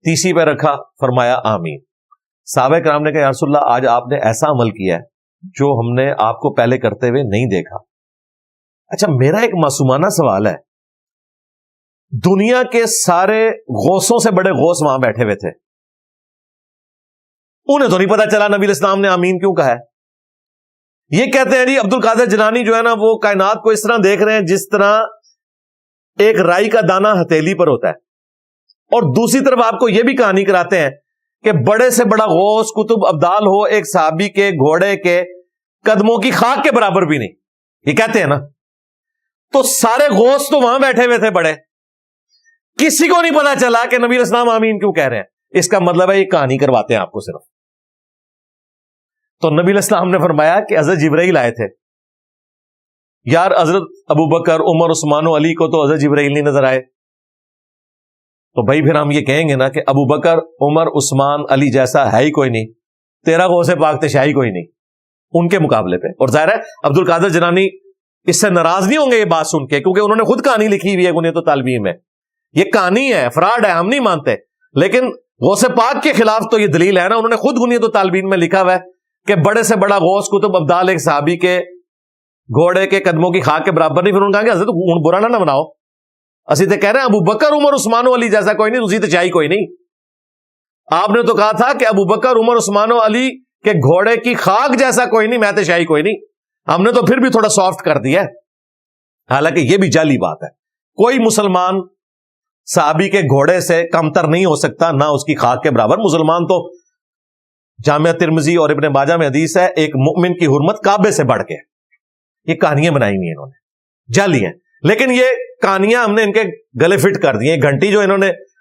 تیسری پہ رکھا، فرمایا آمین۔ صحابہ کرام نے کہا یا رسول اللہ آج آپ نے ایسا عمل کیا ہے جو ہم نے آپ کو پہلے کرتے ہوئے نہیں دیکھا۔ اچھا میرا ایک معصومانہ سوال ہے، دنیا کے سارے غوثوں سے بڑے غوث وہاں بیٹھے ہوئے تھے، انہیں تو نہیں پتا چلا نبی علیہ السلام نے آمین کیوں کہا ہے؟ یہ کہتے ہیں جی عبد القادر جیلانی جو ہے نا وہ کائنات کو اس طرح دیکھ رہے ہیں جس طرح ایک رائی کا دانہ ہتھیلی پر ہوتا ہے، اور دوسری طرف آپ کو یہ بھی کہانی کراتے ہیں کہ بڑے سے بڑا غوث قطب ابدال ہو ایک صحابی کے گھوڑے کے قدموں کی خاک کے برابر بھی نہیں، یہ کہتے ہیں نا۔ تو سارے غوث تو وہاں بیٹھے ہوئے تھے بڑے، کسی کو نہیں پتا چلا کہ نبی علیہ السلام آمین کیوں کہہ رہے ہیں۔ اس کا مطلب ہے یہ کہانی کرواتے ہیں آپ کو صرف۔ تو نبی علیہ السلام نے فرمایا کہ حضرت جبرائیل آئے تھے، یار حضرت ابو بکر عمر عثمان و علی کو تو حضرت جبرائیل نہیں نظر آئے، تو بھائی پھر ہم یہ کہیں گے نا کہ ابو بکر عمر عثمان علی جیسا ہے ہی کوئی نہیں، تیرا غوث پاک تشائی کوئی نہیں ان کے مقابلے پہ۔ اور ظاہر ہے عبد القادر جیلانی اس سے ناراض نہیں ہوں گے یہ بات سن کے، کیونکہ انہوں نے خود کہانی لکھی ہوئی ہے بنیۃ الطالبین میں، یہ کہانی ہے، فراڈ ہے، ہم نہیں مانتے، لیکن غوث پاک کے خلاف تو یہ دلیل ہے نا، انہوں نے خود بنیۃ الطالبین میں لکھا ہوا ہے کہ بڑے سے بڑا غوث قطب ابدال ایک صحابی کے گھوڑے کے قدموں کی خاک کے برابر نہیں۔ پھر انہوں نے کہا کہ حضرت برا نہ بناؤ، اسی تو کہہ رہے ہیں ابو بکر عمر عثمان و علی جیسا کوئی نہیں، اسی تو چاہیے کوئی نہیں۔ آپ نے تو کہا تھا کہ ابو بکر عمر عثمان و علی کے گھوڑے کی خاک جیسا کوئی نہیں، میں تو شاہی کوئی نہیں۔ ہم نے تو پھر بھی تھوڑا سافٹ کر دیا ہے، حالانکہ یہ بھی جعلی بات ہے۔ کوئی مسلمان صحابی کے گھوڑے سے کمتر نہیں ہو سکتا، نہ اس کی خاک کے برابر۔ مسلمان تو جامعہ ترمذی اور ابن ماجہ میں حدیث ہے ایک مؤمن کی حرمت کعبے سے بڑھ کے۔ یہ کہانیاں بنائی ہوئی ہیں انہوں نے، جعلی ہیں، لیکن یہ کہانیاں ہم نے ان کے گلے فٹ کر دی ہیں۔ گھنٹی جو انہوں نے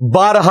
12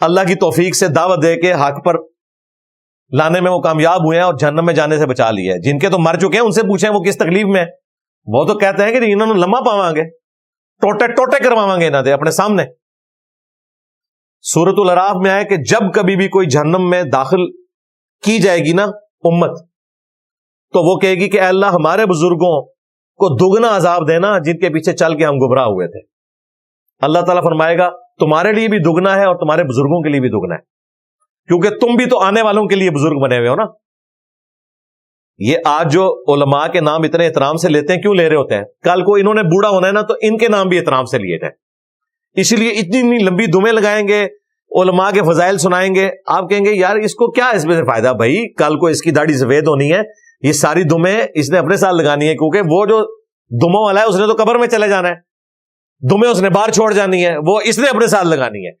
اللہ کی توفیق سے دعوت دے کے حق پر لانے میں وہ کامیاب ہوئے ہیں اور جہنم میں جانے سے بچا لیا ہے. جن کے تو مر چکے ہیں ان سے پوچھیں وہ کس تکلیف میں ہیں. وہ تو کہتے ہیں کہ انہوں نے لمحہ پاواں گے, ٹوٹے ٹوٹے کرواواں گے انہاں دے اپنے سامنے. سورۃ الاعراف میں آئے کہ جب کبھی بھی کوئی جہنم میں داخل کی جائے گی نا امت, تو وہ کہے گی کہ اے اللہ ہمارے بزرگوں کو دگنا عذاب دینا جن کے پیچھے چل کے ہم گمراہ ہوئے تھے. اللہ تعالیٰ فرمائے گا تمہارے لیے بھی دگنا ہے اور تمہارے بزرگوں کے لیے بھی دگنا ہے, کیونکہ تم بھی تو آنے والوں کے لیے بزرگ بنے ہوئے ہو نا. یہ آج جو علماء کے نام اتنے احترام سے لیتے ہیں, کیوں لے رہے ہوتے ہیں؟ کل کو انہوں نے بوڑھا ہونا ہے نا تو ان کے نام بھی احترام سے لیے جائیں. اسی لیے اتنی لمبی دمیں لگائیں گے, علماء کے فضائل سنائیں گے, آپ کہیں گے یار اس کو کیا اس میں سے فائدہ؟ بھائی کل کو اس کی داڑھی سفید ہونی ہے, یہ ساری دمیں اس نے اپنے ساتھ لگانی ہے, کیونکہ وہ جو دموں والا ہے اس نے تو قبر میں چلے جانا ہے, دمیں اس نے باہر چھوڑ جانی ہے, وہ اس نے اپنے ساتھ لگانی ہے.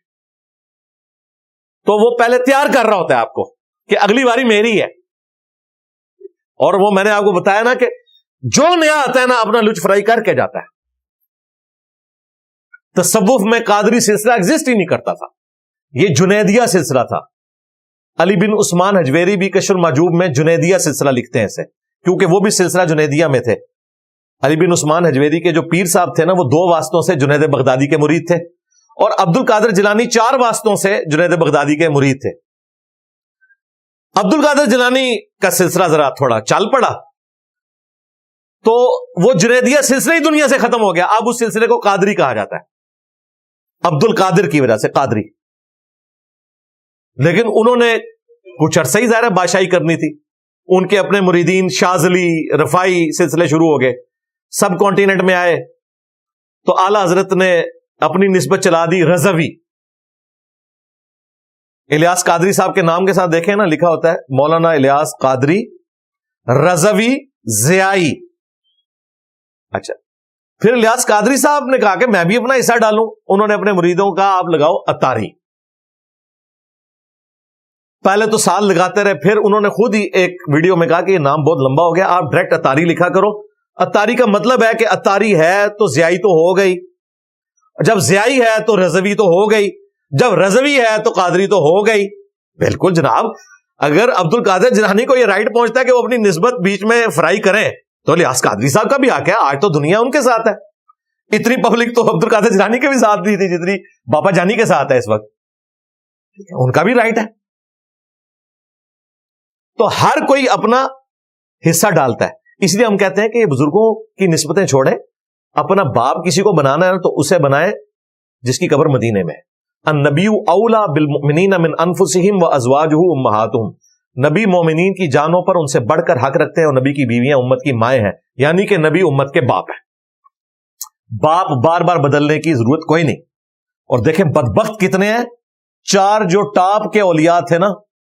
تو وہ پہلے تیار کر رہا ہوتا ہے آپ کو کہ اگلی باری میری ہے. اور وہ میں نے آپ کو بتایا نا کہ جو نیا آتا ہے نا اپنا لچ فرائی کر کے جاتا ہے. تصوف میں قادری سلسلہ ایگزسٹ ہی نہیں کرتا تھا, یہ جنیدیہ سلسلہ تھا. علی بن عثمان حجویری بھی کشف المحجوب میں جنیدیہ سلسلہ لکھتے ہیں اسے, کیونکہ وہ بھی سلسلہ جنیدیہ میں تھے. علی بن عثمان حجویری کے جو پیر صاحب تھے نا وہ 2 واسطوں سے جنید بغدادی کے مرید تھے, اور عبد القادر جیلانی 4 واسطوں سے جنید بغدادی کے مرید تھے. عبد القادر جیلانی کا سلسلہ ذرا تھوڑا چل پڑا تو وہ جنیدیہ سلسلہ ہی دنیا سے ختم ہو گیا. اب اس سلسلے کو قادری کہا جاتا ہے, عبد القادر کی وجہ سے قادری. لیکن انہوں نے کچھ عرصہ ہی ظاہر بادشاہی کرنی تھی, ان کے اپنے مریدین شاذلی رفائی سلسلے شروع ہو گئے, سب کانٹیننٹ میں آئے, تو اعلی حضرت نے اپنی نسبت چلا دی رضوی. الیاس قادری صاحب کے نام کے ساتھ دیکھیں نا لکھا ہوتا ہے مولانا الیاس قادری رضوی ضیائی. اچھا, پھر الیاس قادری صاحب نے کہا کہ میں بھی اپنا حصہ ڈالوں. انہوں نے اپنے مریدوں کا آپ لگاؤ اتاری. پہلے تو سال لگاتے رہے, پھر انہوں نے خود ہی ایک ویڈیو میں کہا کہ یہ نام بہت لمبا ہو گیا, آپ ڈائریکٹ اتاری لکھا کرو. اتاری کا مطلب ہے کہ اتاری ہے تو ضیائی تو ہو گئی, جب ضیائی ہے تو رضوی تو ہو گئی, جب رضوی ہے تو قادری تو ہو گئی. بالکل جناب, اگر عبد القادر جیلانی کو یہ رائٹ پہنچتا ہے کہ وہ اپنی نسبت بیچ میں فرائی کریں تو الیاس قادری صاحب کا بھی حق ہے. آج تو دنیا ان کے ساتھ ہے, اتنی پبلک تو عبد القادر جیلانی کے بھی ساتھ نہیں تھی جتنی بابا جانی کے ساتھ ہے اس وقت. ان کا بھی رائٹ ہے. تو ہر کوئی اپنا حصہ ڈالتا ہے. اس لیے ہم کہتے ہیں کہ یہ بزرگوں کی نسبتیں چھوڑیں, اپنا باپ کسی کو بنانا ہے تو اسے بنائے جس کی قبر مدینے میں ہے. النبی اولا بالمؤمنین من انفسہم وازواجہ امہاتہم, نبی مومنین کی جانوں پر ان سے بڑھ کر حق رکھتے ہیں, اور نبی کی بیویاں امت کی مائیں ہیں, یعنی کہ نبی امت کے باپ ہیں. باپ بار بار بدلنے کی ضرورت کوئی نہیں. اور دیکھیں بدبخت کتنے ہیں, 4 جو ٹاپ کے اولیاء تھے نا,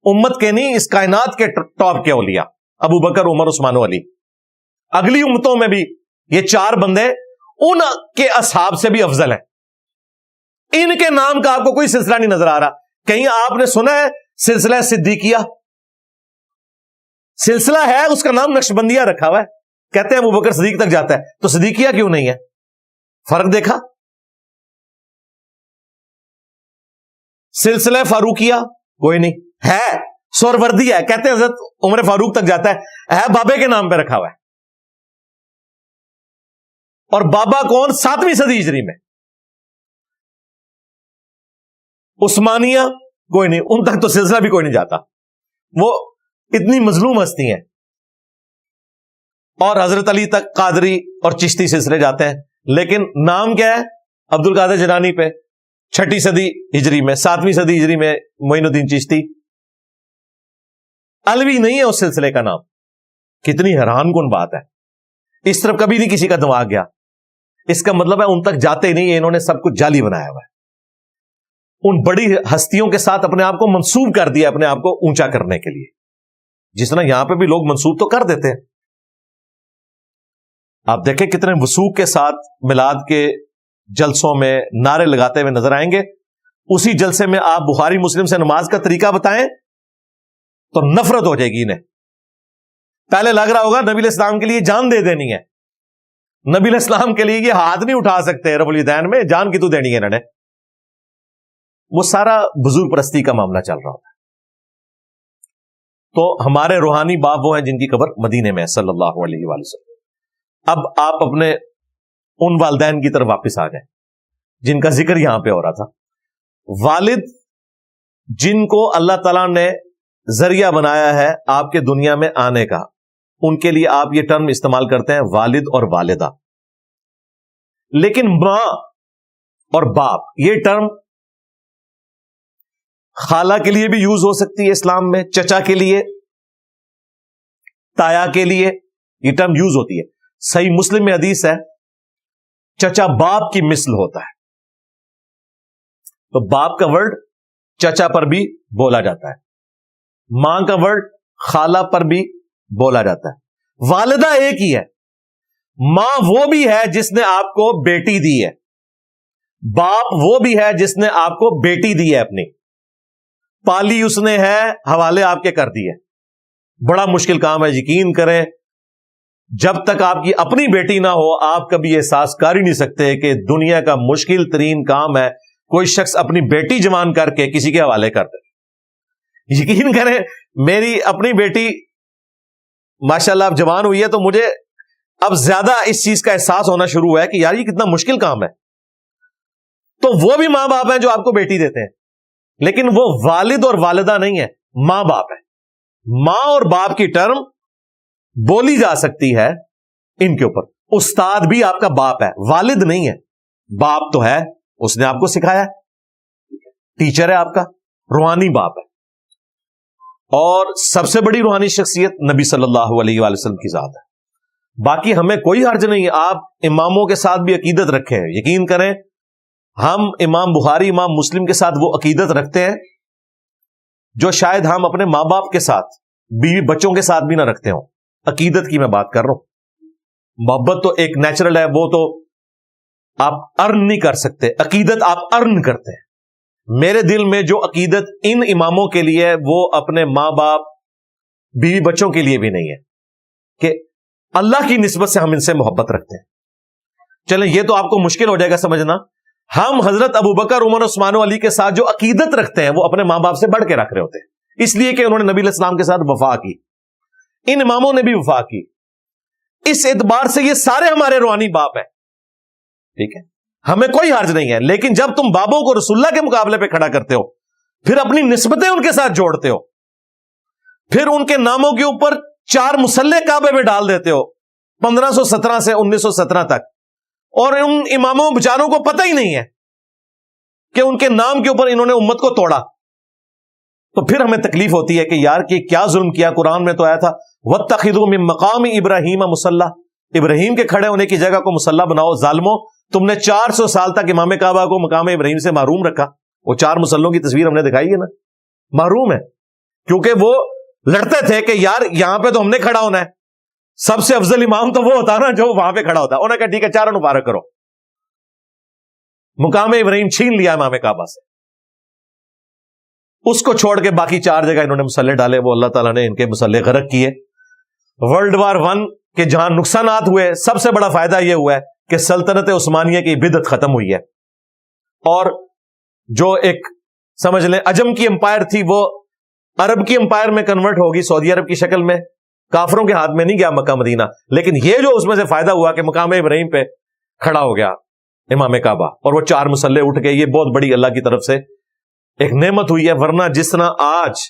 امت کے نہیں اس کائنات کے ٹاپ کے اولیاء, ابو بکر عمر عثمان و علی. اگلی امتوں میں بھی یہ 4 بندے ان کے اصحاب سے بھی افضل ہیں. ان کے نام کا آپ کو کوئی سلسلہ نہیں نظر آ رہا. کہیں آپ نے سنا ہے سلسلہ صدیقیہ؟ سلسلہ ہے, اس کا نام نقشبندیہ رکھا ہوا ہے, کہتے ہیں ابو بکر صدیق تک جاتا ہے, تو صدیقیہ کیوں نہیں ہے؟ فرق دیکھا؟ سلسلہ فاروقیہ کوئی نہیں ہے, سوروردی ہے, کہتے ہیں حضرت عمر فاروق تک جاتا ہے بابے کے نام پہ رکھا ہوا ہے. اور بابا کون؟ 7ویں صدی ہجری میں. عثمانیہ کوئی نہیں, ان تک تو سلسلہ بھی کوئی نہیں جاتا, وہ اتنی مظلوم ہستی ہیں. اور حضرت علی تک قادری اور چشتی سلسلے جاتے ہیں, لیکن نام کیا ہے؟ عبد القادر جیلانی پہ 6 صدی ہجری میں, 7ویں صدی ہجری میں معین الدین چشتی. علوی نہیں ہے اس سلسلے کا نام. کتنی حیران کن بات ہے, اس طرف کبھی نہیں کسی کا دماغ گیا. اس کا مطلب ہے ان تک جاتے ہی نہیں, انہوں نے سب کچھ جعلی بنایا ہوا ہے. ان بڑی ہستیوں کے ساتھ اپنے آپ کو منسوب کر دیا, اپنے آپ کو اونچا کرنے کے لیے, جس طرح یہاں پہ بھی لوگ منسوب تو کر دیتے ہیں. آپ دیکھیں کتنے وثوق کے ساتھ میلاد کے جلسوں میں نعرے لگاتے ہوئے نظر آئیں گے. اسی جلسے میں آپ بخاری مسلم سے نماز کا طریقہ بتائیں تو نفرت ہو جائے گی انہیں. پہلے لگ رہا ہوگا نبی علیہ السلام کے لیے جان دے دینی ہے, نبی علیہ السلام کے لیے یہ ہاتھ نہیں اٹھا سکتے رب الیدین میں, جان کی تو دینی ہے انہوں نے. وہ سارا بزرگ پرستی کا معاملہ چل رہا ہوتا ہے. تو ہمارے روحانی باپ وہ ہیں جن کی قبر مدینے میں ہے صلی اللہ علیہ وآلہ وسلم. اب آپ اپنے ان والدین کی طرف واپس آ جائیں جن کا ذکر یہاں پہ ہو رہا تھا. والد جن کو اللہ تعالیٰ نے ذریعہ بنایا ہے آپ کے دنیا میں آنے کا, ان کے لیے آپ یہ ٹرم استعمال کرتے ہیں والد اور والدہ. لیکن ماں اور باپ یہ ٹرم خالہ کے لیے بھی یوز ہو سکتی ہے اسلام میں, چچا کے لیے, تایا کے لیے یہ ٹرم یوز ہوتی ہے. صحیح مسلم میں حدیث ہے چچا باپ کی مثل ہوتا ہے. تو باپ کا ورڈ چچا پر بھی بولا جاتا ہے, ماں کا ورڈ خالہ پر بھی بولا جاتا ہے. والدہ ایک ہی ہے, ماں وہ بھی ہے جس نے آپ کو بیٹی دی ہے, باپ وہ بھی ہے جس نے آپ کو بیٹی دی ہے, اپنی پالی اس نے ہے, حوالے آپ کے کر دیے. بڑا مشکل کام ہے, یقین کریں جب تک آپ کی اپنی بیٹی نہ ہو آپ کبھی احساس کر ہی نہیں سکتے کہ دنیا کا مشکل ترین کام ہے کوئی شخص اپنی بیٹی جوان کر کے کسی کے حوالے کر دے. یقین کریں میری اپنی بیٹی ماشاءاللہ اب جوان ہوئی ہے تو مجھے اب زیادہ اس چیز کا احساس ہونا شروع ہوا ہے کہ یار یہ کتنا مشکل کام ہے. تو وہ بھی ماں باپ ہیں جو آپ کو بیٹی دیتے ہیں, لیکن وہ والد اور والدہ نہیں ہے, ماں باپ ہے. ماں اور باپ کی ٹرم بولی جا سکتی ہے ان کے اوپر. استاد بھی آپ کا باپ ہے, والد نہیں ہے. باپ تو ہے, اس نے آپ کو سکھایا, ٹیچر ہے آپ کا, روحانی باپ ہے. اور سب سے بڑی روحانی شخصیت نبی صلی اللہ علیہ وآلہ وسلم کی ذات ہے. باقی ہمیں کوئی حرج نہیں ہے آپ اماموں کے ساتھ بھی عقیدت رکھیں. یقین کریں ہم امام بخاری امام مسلم کے ساتھ وہ عقیدت رکھتے ہیں جو شاید ہم اپنے ماں باپ کے ساتھ بیوی بچوں کے ساتھ بھی نہ رکھتے ہوں. عقیدت کی میں بات کر رہا ہوں. محبت تو ایک نیچرل ہے, وہ تو آپ ارن نہیں کر سکتے, عقیدت آپ ارن کرتے ہیں. میرے دل میں جو عقیدت ان اماموں کے لیے ہے وہ اپنے ماں باپ بیوی بچوں کے لیے بھی نہیں ہے کہ اللہ کی نسبت سے ہم ان سے محبت رکھتے ہیں. چلیں یہ تو آپ کو مشکل ہو جائے گا سمجھنا. ہم حضرت ابوبکر عمر عثمان و علی کے ساتھ جو عقیدت رکھتے ہیں وہ اپنے ماں باپ سے بڑھ کے رکھ رہے ہوتے ہیں, اس لیے کہ انہوں نے نبی علیہ السلام کے ساتھ وفا کی. ان اماموں نے بھی وفا کی. اس اعتبار سے یہ سارے ہمارے روحانی باپ ہیں. ٹھیک ہے, ہمیں کوئی حرج نہیں ہے. لیکن جب تم بابوں کو رسول اللہ کے مقابلے پہ کھڑا کرتے ہو, پھر اپنی نسبتیں ان کے ساتھ جوڑتے ہو, پھر ان کے ناموں کے اوپر 4 مسلح کعبے میں ڈال دیتے ہو 1517 سے 1917 تک, اور ان اماموں بیچاروں کو پتہ ہی نہیں ہے کہ ان کے نام کے اوپر انہوں نے امت کو توڑا, تو پھر ہمیں تکلیف ہوتی ہے کہ یار کہ کیا ظلم کیا. قرآن میں تو آیا تھا وَاتَّخِذُوا مِن مَقَامِ إِبْرَاهِيمَ مُصَلَّى, ابراہیم کے کھڑے ہونے کی جگہ کو مصلی بناؤ. ظالموں, تم نے 400 سال تک امام کعبہ کو مقام ابراہیم سے محروم رکھا. وہ 4 مصلوں کی تصویر ہم نے دکھائی ہے نا, محروم ہے کیونکہ وہ لڑتے تھے کہ یار یہاں پہ تو ہم نے کھڑا ہونا ہے. سب سے افضل امام تو وہ ہوتا نا جو وہاں پہ کھڑا ہوتا. انہوں نے کہا ٹھیک ہے 4 مبارک کرو. مقام ابراہیم چھین لیا امام کعبہ سے, اس کو چھوڑ کے باقی 4 جگہ انہوں نے مصلے ڈالے. وہ اللہ تعالیٰ نے ان کے مصلے غرق کیے. ورلڈ وار 1 کے جہاں نقصانات ہوئے, سب سے بڑا فائدہ یہ ہوا ہے کہ سلطنت عثمانیہ کی بدعت ختم ہوئی ہے, اور جو ایک سمجھ لیں عجم کی امپائر تھی وہ عرب کی امپائر میں کنورٹ ہوگی, سعودی عرب کی شکل میں. کافروں کے ہاتھ میں نہیں گیا مکہ مدینہ, لیکن یہ جو اس میں سے فائدہ ہوا کہ مقام ابراہیم پہ کھڑا ہو گیا امام کعبہ اور وہ 4 مصلے اٹھ گئے. یہ بہت بڑی اللہ کی طرف سے ایک نعمت ہوئی ہے. ورنہ جس طرح آج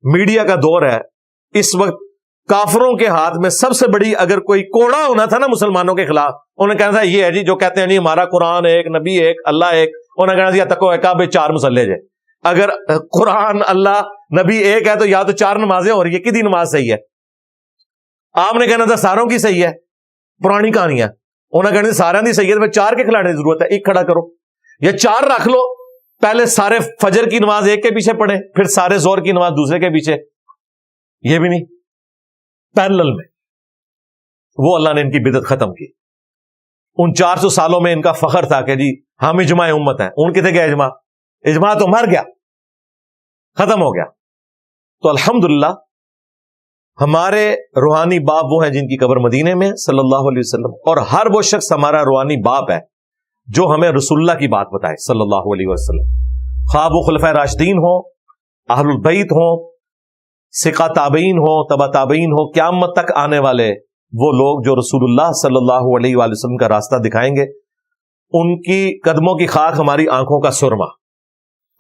میڈیا کا دور ہے, اس وقت کافروں کے ہاتھ میں سب سے بڑی اگر کوئی کوڑا ہونا تھا نا مسلمانوں کے خلاف, انہیں کہنا تھا یہ ہے جی جو کہتے ہیں جی ہمارا قرآن ایک, نبی ایک, اللہ ایک. انہیں کہنا تھا تکو کعبے 4 مصلے جے. اگر قرآن اللہ نبی ایک ہے تو یا تو 4 نمازیں ہو رہی ہے, کدی نماز صحیح ہے. آپ نے کہنا تھا ساروں کی صحیح ہے, پرانی کہانیاں. انہیں کہنا تھا ساروں کی صحیح ہے, 4 کے کھلانے کی ضرورت ہے, ایک کھڑا کرو یا 4 رکھ لو. پہلے سارے فجر کی نماز ایک کے پیچھے پڑھیں, پھر سارے زور کی نماز دوسرے کے پیچھے. یہ بھی نہیں, پیرلل میں. وہ اللہ نے ان کی بدعت ختم کی. ان 400 سالوں میں ان کا فخر تھا کہ جی ہم اجماع امت ہیں. ان کتنے گیا اجماع؟ اجماع تو مر گیا, ختم ہو گیا. تو الحمدللہ ہمارے روحانی باپ وہ ہیں جن کی قبر مدینے میں صلی اللہ علیہ وسلم, اور ہر وہ شخص ہمارا روحانی باپ ہے جو ہمیں رسول اللہ کی بات بتائے صلی اللہ علیہ وسلم. خواہ وہ خلفائے راشدین ہوں، اہل البیت ہوں، ثقہ تابعین ہوں، تبع تابعین ہوں، قیامت تک آنے والے وہ لوگ جو رسول اللہ صلی اللہ علیہ وآلہ وسلم کا راستہ دکھائیں گے، ان کی قدموں کی خاک ہماری آنکھوں کا سرما،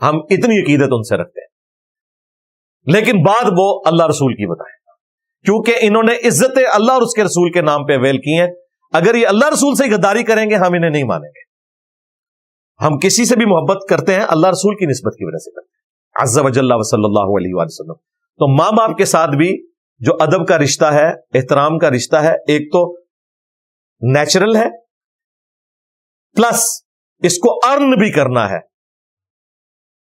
ہم اتنی عقیدت ان سے رکھتے ہیں۔ لیکن بات وہ اللہ رسول کی بتائیں، کیونکہ انہوں نے عزت اللہ اور اس کے رسول کے نام پہ اویل کی ہیں۔ اگر یہ اللہ رسول سے غداری کریں گے ہم انہیں نہیں مانیں گے۔ ہم کسی سے بھی محبت کرتے ہیں اللہ رسول کی نسبت کی وجہ سے کرتے ہیں، عز وجل و صلی اللہ علیہ وآلہ وسلم۔ تو ماں باپ کے ساتھ بھی جو ادب کا رشتہ ہے، احترام کا رشتہ ہے، ایک تو نیچرل ہے، پلس اس کو ارن بھی کرنا ہے،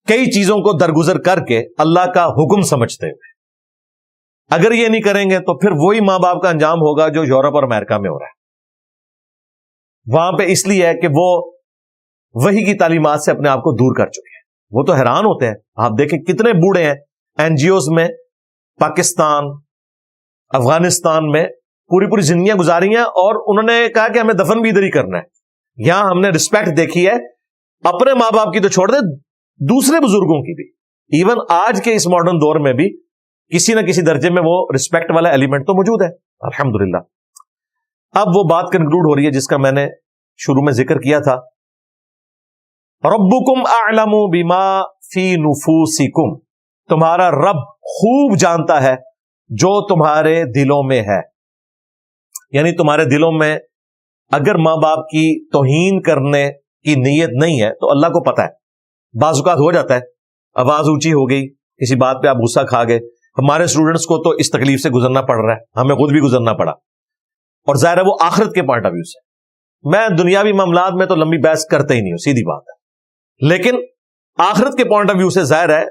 کئی چیزوں کو درگزر کر کے اللہ کا حکم سمجھتے ہوئے۔ اگر یہ نہیں کریں گے تو پھر وہی ماں باپ کا انجام ہوگا جو یورپ اور امریکہ میں ہو رہا ہے۔ وہاں پہ اس لیے ہے کہ وہ وحی کی تعلیمات سے اپنے آپ کو دور کر چکے ہیں۔ وہ تو حیران ہوتے ہیں، آپ دیکھیں کتنے بوڑھے ہیں این جی اوز میں، پاکستان، افغانستان میں پوری زندگیاں گزاری ہیں، اور انہوں نے کہا کہ ہمیں دفن بھی ادھر ہی کرنا ہے۔ یہاں ہم نے رسپیکٹ دیکھی ہے اپنے ماں باپ کی تو چھوڑ دے، دوسرے بزرگوں کی بھی۔ ایون آج کے اس ماڈرن دور میں بھی کسی نہ کسی درجے میں وہ رسپیکٹ والا ایلیمنٹ تو موجود ہے، الحمدللہ۔ اب وہ بات کنکلوڈ ہو رہی ہے جس کا میں نے شروع میں ذکر کیا تھا، ربکم اعلم بما فی نفوسکم، تمہارا رب خوب جانتا ہے جو تمہارے دلوں میں ہے۔ یعنی تمہارے دلوں میں اگر ماں باپ کی توہین کرنے کی نیت نہیں ہے تو اللہ کو پتا ہے۔ بعض اوقات ہو جاتا ہے، آواز اونچی ہو گئی، کسی بات پہ آپ غصہ کھا گئے۔ ہمارے اسٹوڈنٹس کو تو اس تکلیف سے گزرنا پڑ رہا ہے، ہمیں خود بھی گزرنا پڑا، اور ظاہر ہے وہ آخرت کے پوائنٹ آف ویو سے۔ میں دنیاوی معاملات میں تو لمبی بحث کرتے ہی نہیں ہوں، سیدھی بات ہے، لیکن آخرت کے پوائنٹ آف ویو سے ظاہر ہے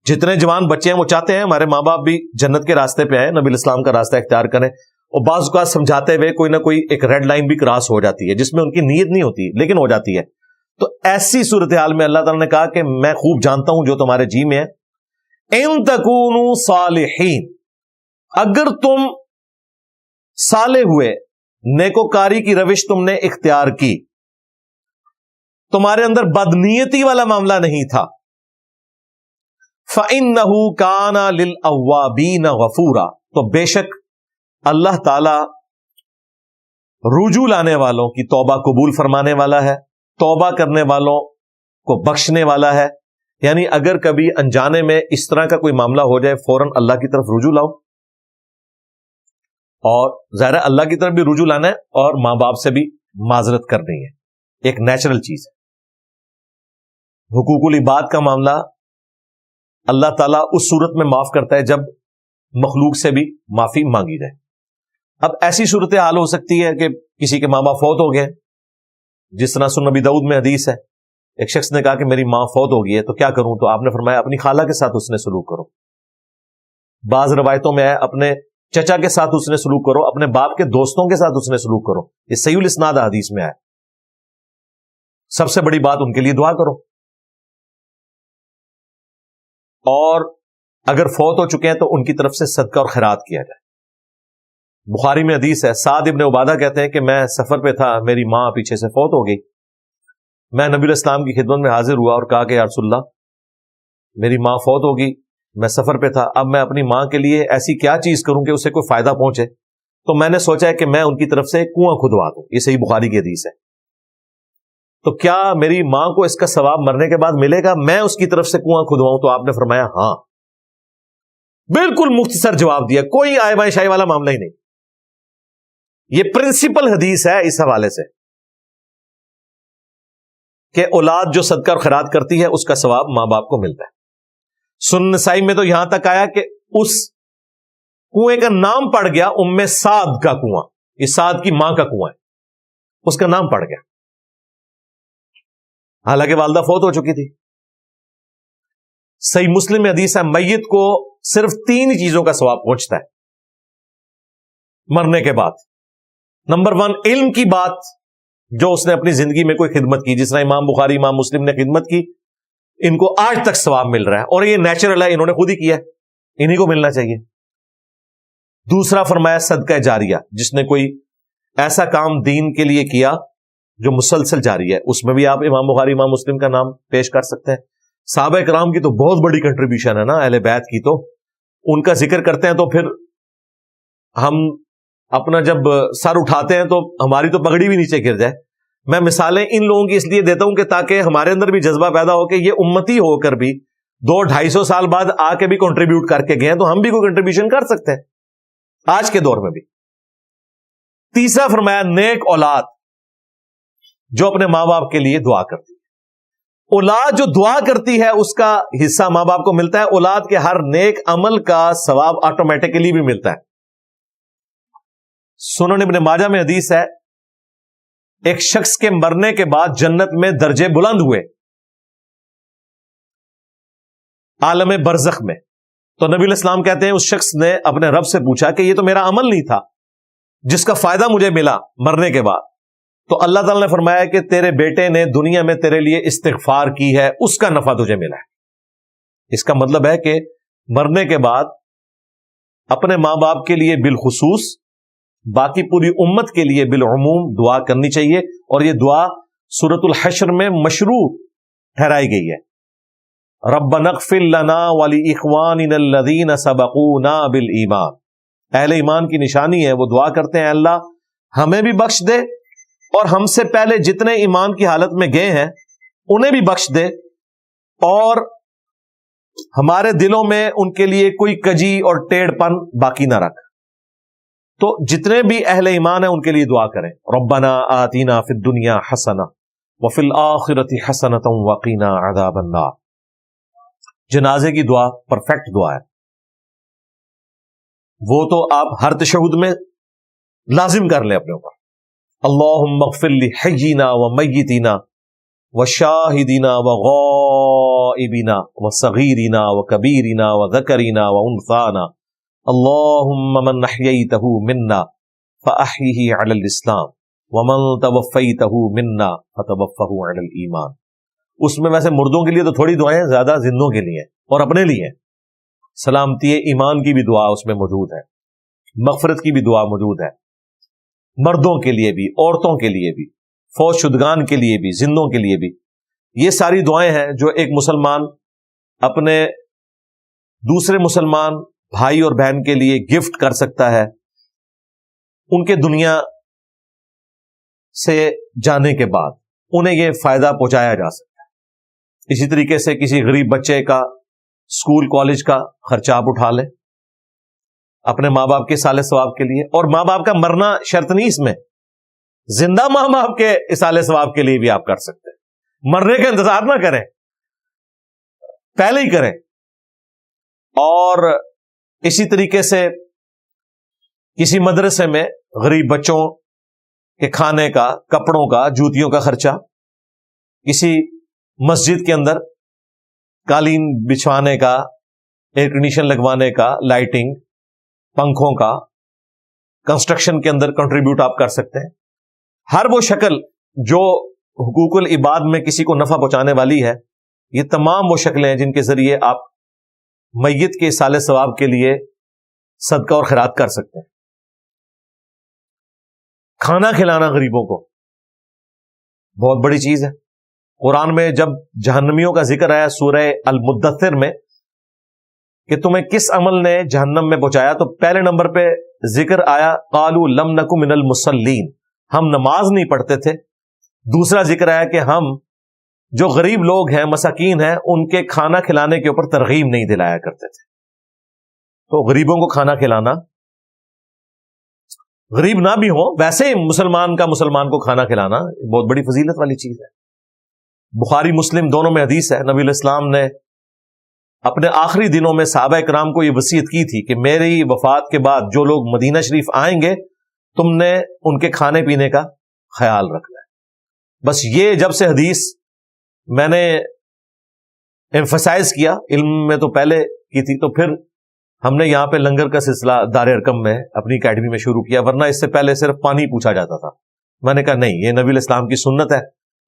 جتنے جوان بچے ہیں وہ چاہتے ہیں ہمارے ماں باپ بھی جنت کے راستے پہ آئے، نبی الاسلام کا راستہ اختیار کریں، اور بعض اوقات سمجھاتے ہوئے کوئی نہ کوئی ایک ریڈ لائن بھی کراس ہو جاتی ہے جس میں ان کی نیت نہیں ہوتی لیکن ہو جاتی ہے۔ تو ایسی صورتحال میں اللہ تعالیٰ نے کہا کہ میں خوب جانتا ہوں جو تمہارے جی میں ہے، ان تکونوا صالحین، اگر تم صالح ہوئے، نیکوکاری کی روش تم نے اختیار کی، تمہارے اندر بدنیتی والا معاملہ نہیں تھا، فَإِنَّهُ كَانَ لِلْأَوَّابِينَ غَفُورًا، تو بے شک اللہ تعالی رجوع لانے والوں کی توبہ قبول فرمانے والا ہے، توبہ کرنے والوں کو بخشنے والا ہے۔ یعنی اگر کبھی انجانے میں اس طرح کا کوئی معاملہ ہو جائے فوراً اللہ کی طرف رجوع لاؤ، اور ظاہر ہے اللہ کی طرف بھی رجوع لانا ہے اور ماں باپ سے بھی معذرت کرنی ہے، ایک نیچرل چیز ہے۔ حقوق العباد کا معاملہ اللہ تعالیٰ اس صورت میں معاف کرتا ہے جب مخلوق سے بھی معافی مانگی جائے۔ اب ایسی صورتحال ہو سکتی ہے کہ کسی کے ماں باپ فوت ہو گئے، جس طرح سنن نبی داؤد میں حدیث ہے، ایک شخص نے کہا کہ میری ماں فوت ہو گئی ہے تو کیا کروں، تو آپ نے فرمایا اپنی خالہ کے ساتھ اس نے سلوک کرو۔ بعض روایتوں میں ہے اپنے چچا کے ساتھ اس نے سلوک کرو، اپنے باپ کے دوستوں کے ساتھ اس نے سلوک کرو، یہ صحیح الاسناد حدیث میں ہے۔ سب سے بڑی بات ان کے لیے دعا کرو، اور اگر فوت ہو چکے ہیں تو ان کی طرف سے صدقہ اور خیرات کیا جائے۔ بخاری میں حدیث ہے، سعد ابن عبادہ کہتے ہیں کہ میں سفر پہ تھا، میری ماں پیچھے سے فوت ہو گئی، میں نبی الاسلام کی خدمت میں حاضر ہوا اور کہا کہ یا رسول اللہ میری ماں فوت ہو گئی، میں سفر پہ تھا، اب میں اپنی ماں کے لیے ایسی کیا چیز کروں کہ اسے کوئی فائدہ پہنچے، تو میں نے سوچا ہے کہ میں ان کی طرف سے کنواں کھدوا دوں، یہ صحیح بخاری کی حدیث ہے۔ تو کیا میری ماں کو اس کا ثواب مرنے کے بعد ملے گا میں اس کی طرف سے کنواں کھدواؤں؟ تو آپ نے فرمایا ہاں، بالکل مختصر جواب دیا، کوئی آئے بائیں شائی والا معاملہ ہی نہیں۔ یہ پرنسپل حدیث ہے اس حوالے سے کہ اولاد جو صدقہ اور خیرات کرتی ہے اس کا ثواب ماں باپ کو ملتا ہے۔ سنن نسائی میں تو یہاں تک آیا کہ اس کنویں کا نام پڑ گیا ام سعد کا کنواں، یہ سعد کی ماں کا کنواں ہے، اس کا نام پڑ گیا، حالانکہ والدہ فوت ہو چکی تھی۔ صحیح مسلم میں حدیث ہے میت کو صرف 3 چیزوں کا ثواب پہنچتا ہے مرنے کے بعد۔ نمبر 1 علم کی بات، جو اس نے اپنی زندگی میں کوئی خدمت کی، جس طرح امام بخاری امام مسلم نے خدمت کی، ان کو آج تک ثواب مل رہا ہے، اور یہ نیچرل ہے، انہوں نے خود ہی کیا ہے، انہی کو ملنا چاہیے۔ دوسرا فرمایا صدقہ جاریہ، جس نے کوئی ایسا کام دین کے لیے کیا جو مسلسل جاری ہے، اس میں بھی آپ امام بخاری امام مسلم کا نام پیش کر سکتے ہیں۔ صحابہ کرام کی تو بہت بڑی کنٹریبیوشن ہے نا اہل بیت کی، تو ان کا ذکر کرتے ہیں تو پھر ہم اپنا جب سر اٹھاتے ہیں تو ہماری تو پگڑی بھی نیچے گر جائے۔ میں مثالیں ان لوگوں کی اس لیے دیتا ہوں کہ تاکہ ہمارے اندر بھی جذبہ پیدا ہو کہ یہ امتی ہو کر بھی 200-250 سال بعد آ کے بھی کنٹریبیوٹ کر کے گئے ہیں، تو ہم بھی کوئی کنٹریبیوشن کر سکتے ہیں آج کے دور میں بھی۔ تیسرا فرمایا نیک اولاد جو اپنے ماں باپ کے لیے دعا کرتی ہے۔ اولاد جو دعا کرتی ہے اس کا حصہ ماں باپ کو ملتا ہے، اولاد کے ہر نیک عمل کا ثواب آٹومیٹکلی بھی ملتا ہے۔ سنن ابن ماجہ میں حدیث ہے، ایک شخص کے مرنے کے بعد جنت میں درجے بلند ہوئے عالم برزخ میں، تو نبی علیہ السلام کہتے ہیں اس شخص نے اپنے رب سے پوچھا کہ یہ تو میرا عمل نہیں تھا جس کا فائدہ مجھے ملا مرنے کے بعد، تو اللہ تعالیٰ نے فرمایا کہ تیرے بیٹے نے دنیا میں تیرے لیے استغفار کی ہے، اس کا نفع تجھے ملا ہے۔ اس کا مطلب ہے کہ مرنے کے بعد اپنے ماں باپ کے لیے بالخصوص، باقی پوری امت کے لیے بالعموم دعا کرنی چاہیے، اور یہ دعا سورۃ الحشر میں مشروع ٹھہرائی گئی ہے۔ ربنا اغفر لنا ولاخواننا الذین سبقونا بالایمان، اہل ایمان کی نشانی ہے، وہ دعا کرتے ہیں اللہ ہمیں بھی بخش دے اور ہم سے پہلے جتنے ایمان کی حالت میں گئے ہیں انہیں بھی بخش دے، اور ہمارے دلوں میں ان کے لیے کوئی کجی اور ٹیڑھ پن باقی نہ رکھ۔ تو جتنے بھی اہل ایمان ہیں ان کے لیے دعا کریں، ربنا آتینا فی الدنیا حسنہ وفی الآخرۃ حسنۃ وقینا عذاب النار۔ جنازے کی دعا پرفیکٹ دعا ہے، وہ تو آپ ہر تشہد میں لازم کر لیں اپنے اوپر، اللہم اغفر لحینا ومیتنا وشاہدنا وغائبنا وصغیرنا وکبیرنا وذکرنا وانثانا اللہم من احییتہ منا فاحیہ علی الاسلام ومن توفیتہ منا فتوفہ علی الایمان۔ اس میں ویسے مردوں کے لیے تو تھوڑی دعائیں، زیادہ زندوں کے لیے اور اپنے لیے۔ سلامتی ایمان کی بھی دعا اس میں موجود ہے، مغفرت کی بھی دعا موجود ہے، مردوں کے لیے بھی، عورتوں کے لیے بھی، فوت شدگان کے لیے بھی، زندوں کے لیے بھی۔ یہ ساری دعائیں ہیں جو ایک مسلمان اپنے دوسرے مسلمان بھائی اور بہن کے لیے گفٹ کر سکتا ہے ان کے دنیا سے جانے کے بعد، انہیں یہ فائدہ پہنچایا جا سکتا ہے۔ اسی طریقے سے کسی غریب بچے کا اسکول کالج کا خرچہ آپ اٹھا لیں اپنے ماں باپ کے صالح ثواب کے لیے، اور ماں باپ کا مرنا شرط نہیں، اس میں زندہ ماں باپ کے صالح ثواب کے لیے بھی آپ کر سکتے ہیں۔ مرنے کا انتظار نہ کریں، پہلے ہی کریں۔ اور اسی طریقے سے کسی مدرسے میں غریب بچوں کے کھانے کا، کپڑوں کا، جوتیوں کا خرچہ، کسی مسجد کے اندر قالین بچھوانے کا، ایئر کنڈیشن لگوانے کا، لائٹنگ، پنکھوں کا، کنسٹرکشن کے اندر کنٹریبیوٹ آپ کر سکتے ہیں۔ ہر وہ شکل جو حقوق العباد میں کسی کو نفع پہنچانے والی ہے، یہ تمام وہ شکلیں ہیں جن کے ذریعے آپ میت کے صالح ثواب کے لیے صدقہ اور خیرات کر سکتے ہیں۔ کھانا کھلانا غریبوں کو بہت بڑی چیز ہے۔ قرآن میں جب جہنمیوں کا ذکر آیا سورہ المدثر میں کہ تمہیں کس عمل نے جہنم میں پہنچایا، تو پہلے نمبر پہ ذکر آیا قالوا لم نک من المصلین، ہم نماز نہیں پڑھتے تھے۔ دوسرا ذکر آیا کہ ہم جو غریب لوگ ہیں، مساکین ہیں، ان کے کھانا کھلانے کے اوپر ترغیب نہیں دلایا کرتے تھے۔ تو غریبوں کو کھانا کھلانا، غریب نہ بھی ہوں ویسے ہی مسلمان کا مسلمان کو کھانا کھلانا بہت بڑی فضیلت والی چیز ہے۔ بخاری مسلم دونوں میں حدیث ہے، نبی علیہ السلام نے اپنے آخری دنوں میں صحابہ کرام کو یہ وصیت کی تھی کہ میری وفات کے بعد جو لوگ مدینہ شریف آئیں گے تم نے ان کے کھانے پینے کا خیال رکھنا ہے۔ بس یہ جب سے حدیث میں نے ایمفسائز کیا، علم میں تو پہلے کی تھی، تو پھر ہم نے یہاں پہ لنگر کا سلسلہ دار ارقم میں اپنی اکیڈمی میں شروع کیا، ورنہ اس سے پہلے صرف پانی پوچھا جاتا تھا۔ میں نے کہا نہیں، یہ نبی علیہ السلام کی سنت ہے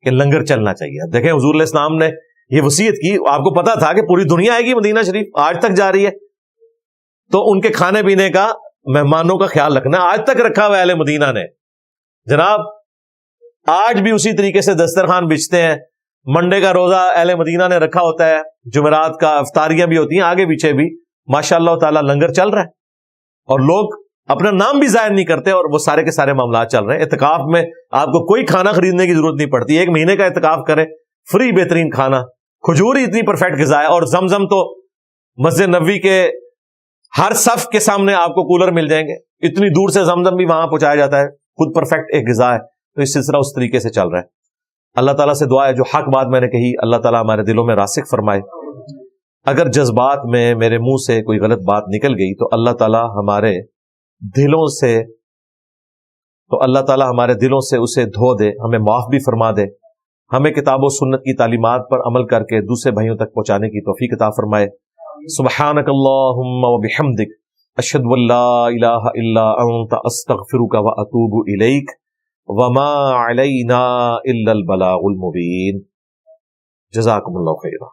کہ لنگر چلنا چاہیے۔ دیکھیں حضور علیہ السلام نے یہ وصیت کی، آپ کو پتا تھا کہ پوری دنیا آئے گی مدینہ شریف، آج تک جا رہی ہے، تو ان کے کھانے پینے کا، مہمانوں کا خیال رکھنا آج تک رکھا ہوا ہے اہل مدینہ نے۔ جناب آج بھی اسی طریقے سے دسترخوان بچھتے ہیں، منڈے کا روزہ اہل مدینہ نے رکھا ہوتا ہے، جمعرات کا افطاریاں بھی ہوتی ہیں، آگے پیچھے بھی ماشاء اللہ تعالیٰ لنگر چل رہا ہے، اور لوگ اپنا نام بھی ظاہر نہیں کرتے، اور وہ سارے کے سارے معاملات چل رہے ہیں۔ اعتکاف میں آپ کو کوئی کھانا خریدنے کی ضرورت نہیں پڑتی، 1 مہینے کا اعتکاف کریں، فری بہترین کھانا، کھجور ہی اتنی پرفیکٹ غذا ہے، اور زمزم تو مسجد نبوی کے ہر صف کے سامنے آپ کو کولر مل جائیں گے، اتنی دور سے زمزم بھی وہاں پہنچایا جاتا ہے، خود پرفیکٹ ایک غذا ہے۔ تو یہ سلسلہ اس طریقے سے چل رہا ہے۔ اللہ تعالیٰ سے دعا ہے جو حق بات میں نے کہی اللہ تعالیٰ ہمارے دلوں میں راسخ فرمائے، اگر جذبات میں میرے منہ سے کوئی غلط بات نکل گئی تو اللہ تعالیٰ ہمارے دلوں سے اسے دھو دے، ہمیں معاف بھی فرما دے، ہمیں کتاب و سنت کی تعلیمات پر عمل کر کے دوسرے بھائیوں تک پہنچانے کی توفیق عطا فرمائے۔ سبحانک اللہم و بحمدک، اشہد ان لا الہ الا انت، استغفرک و اتوب الیک، وما علینا الا البلاغ المبین۔ جزاکم اللہ خیرا۔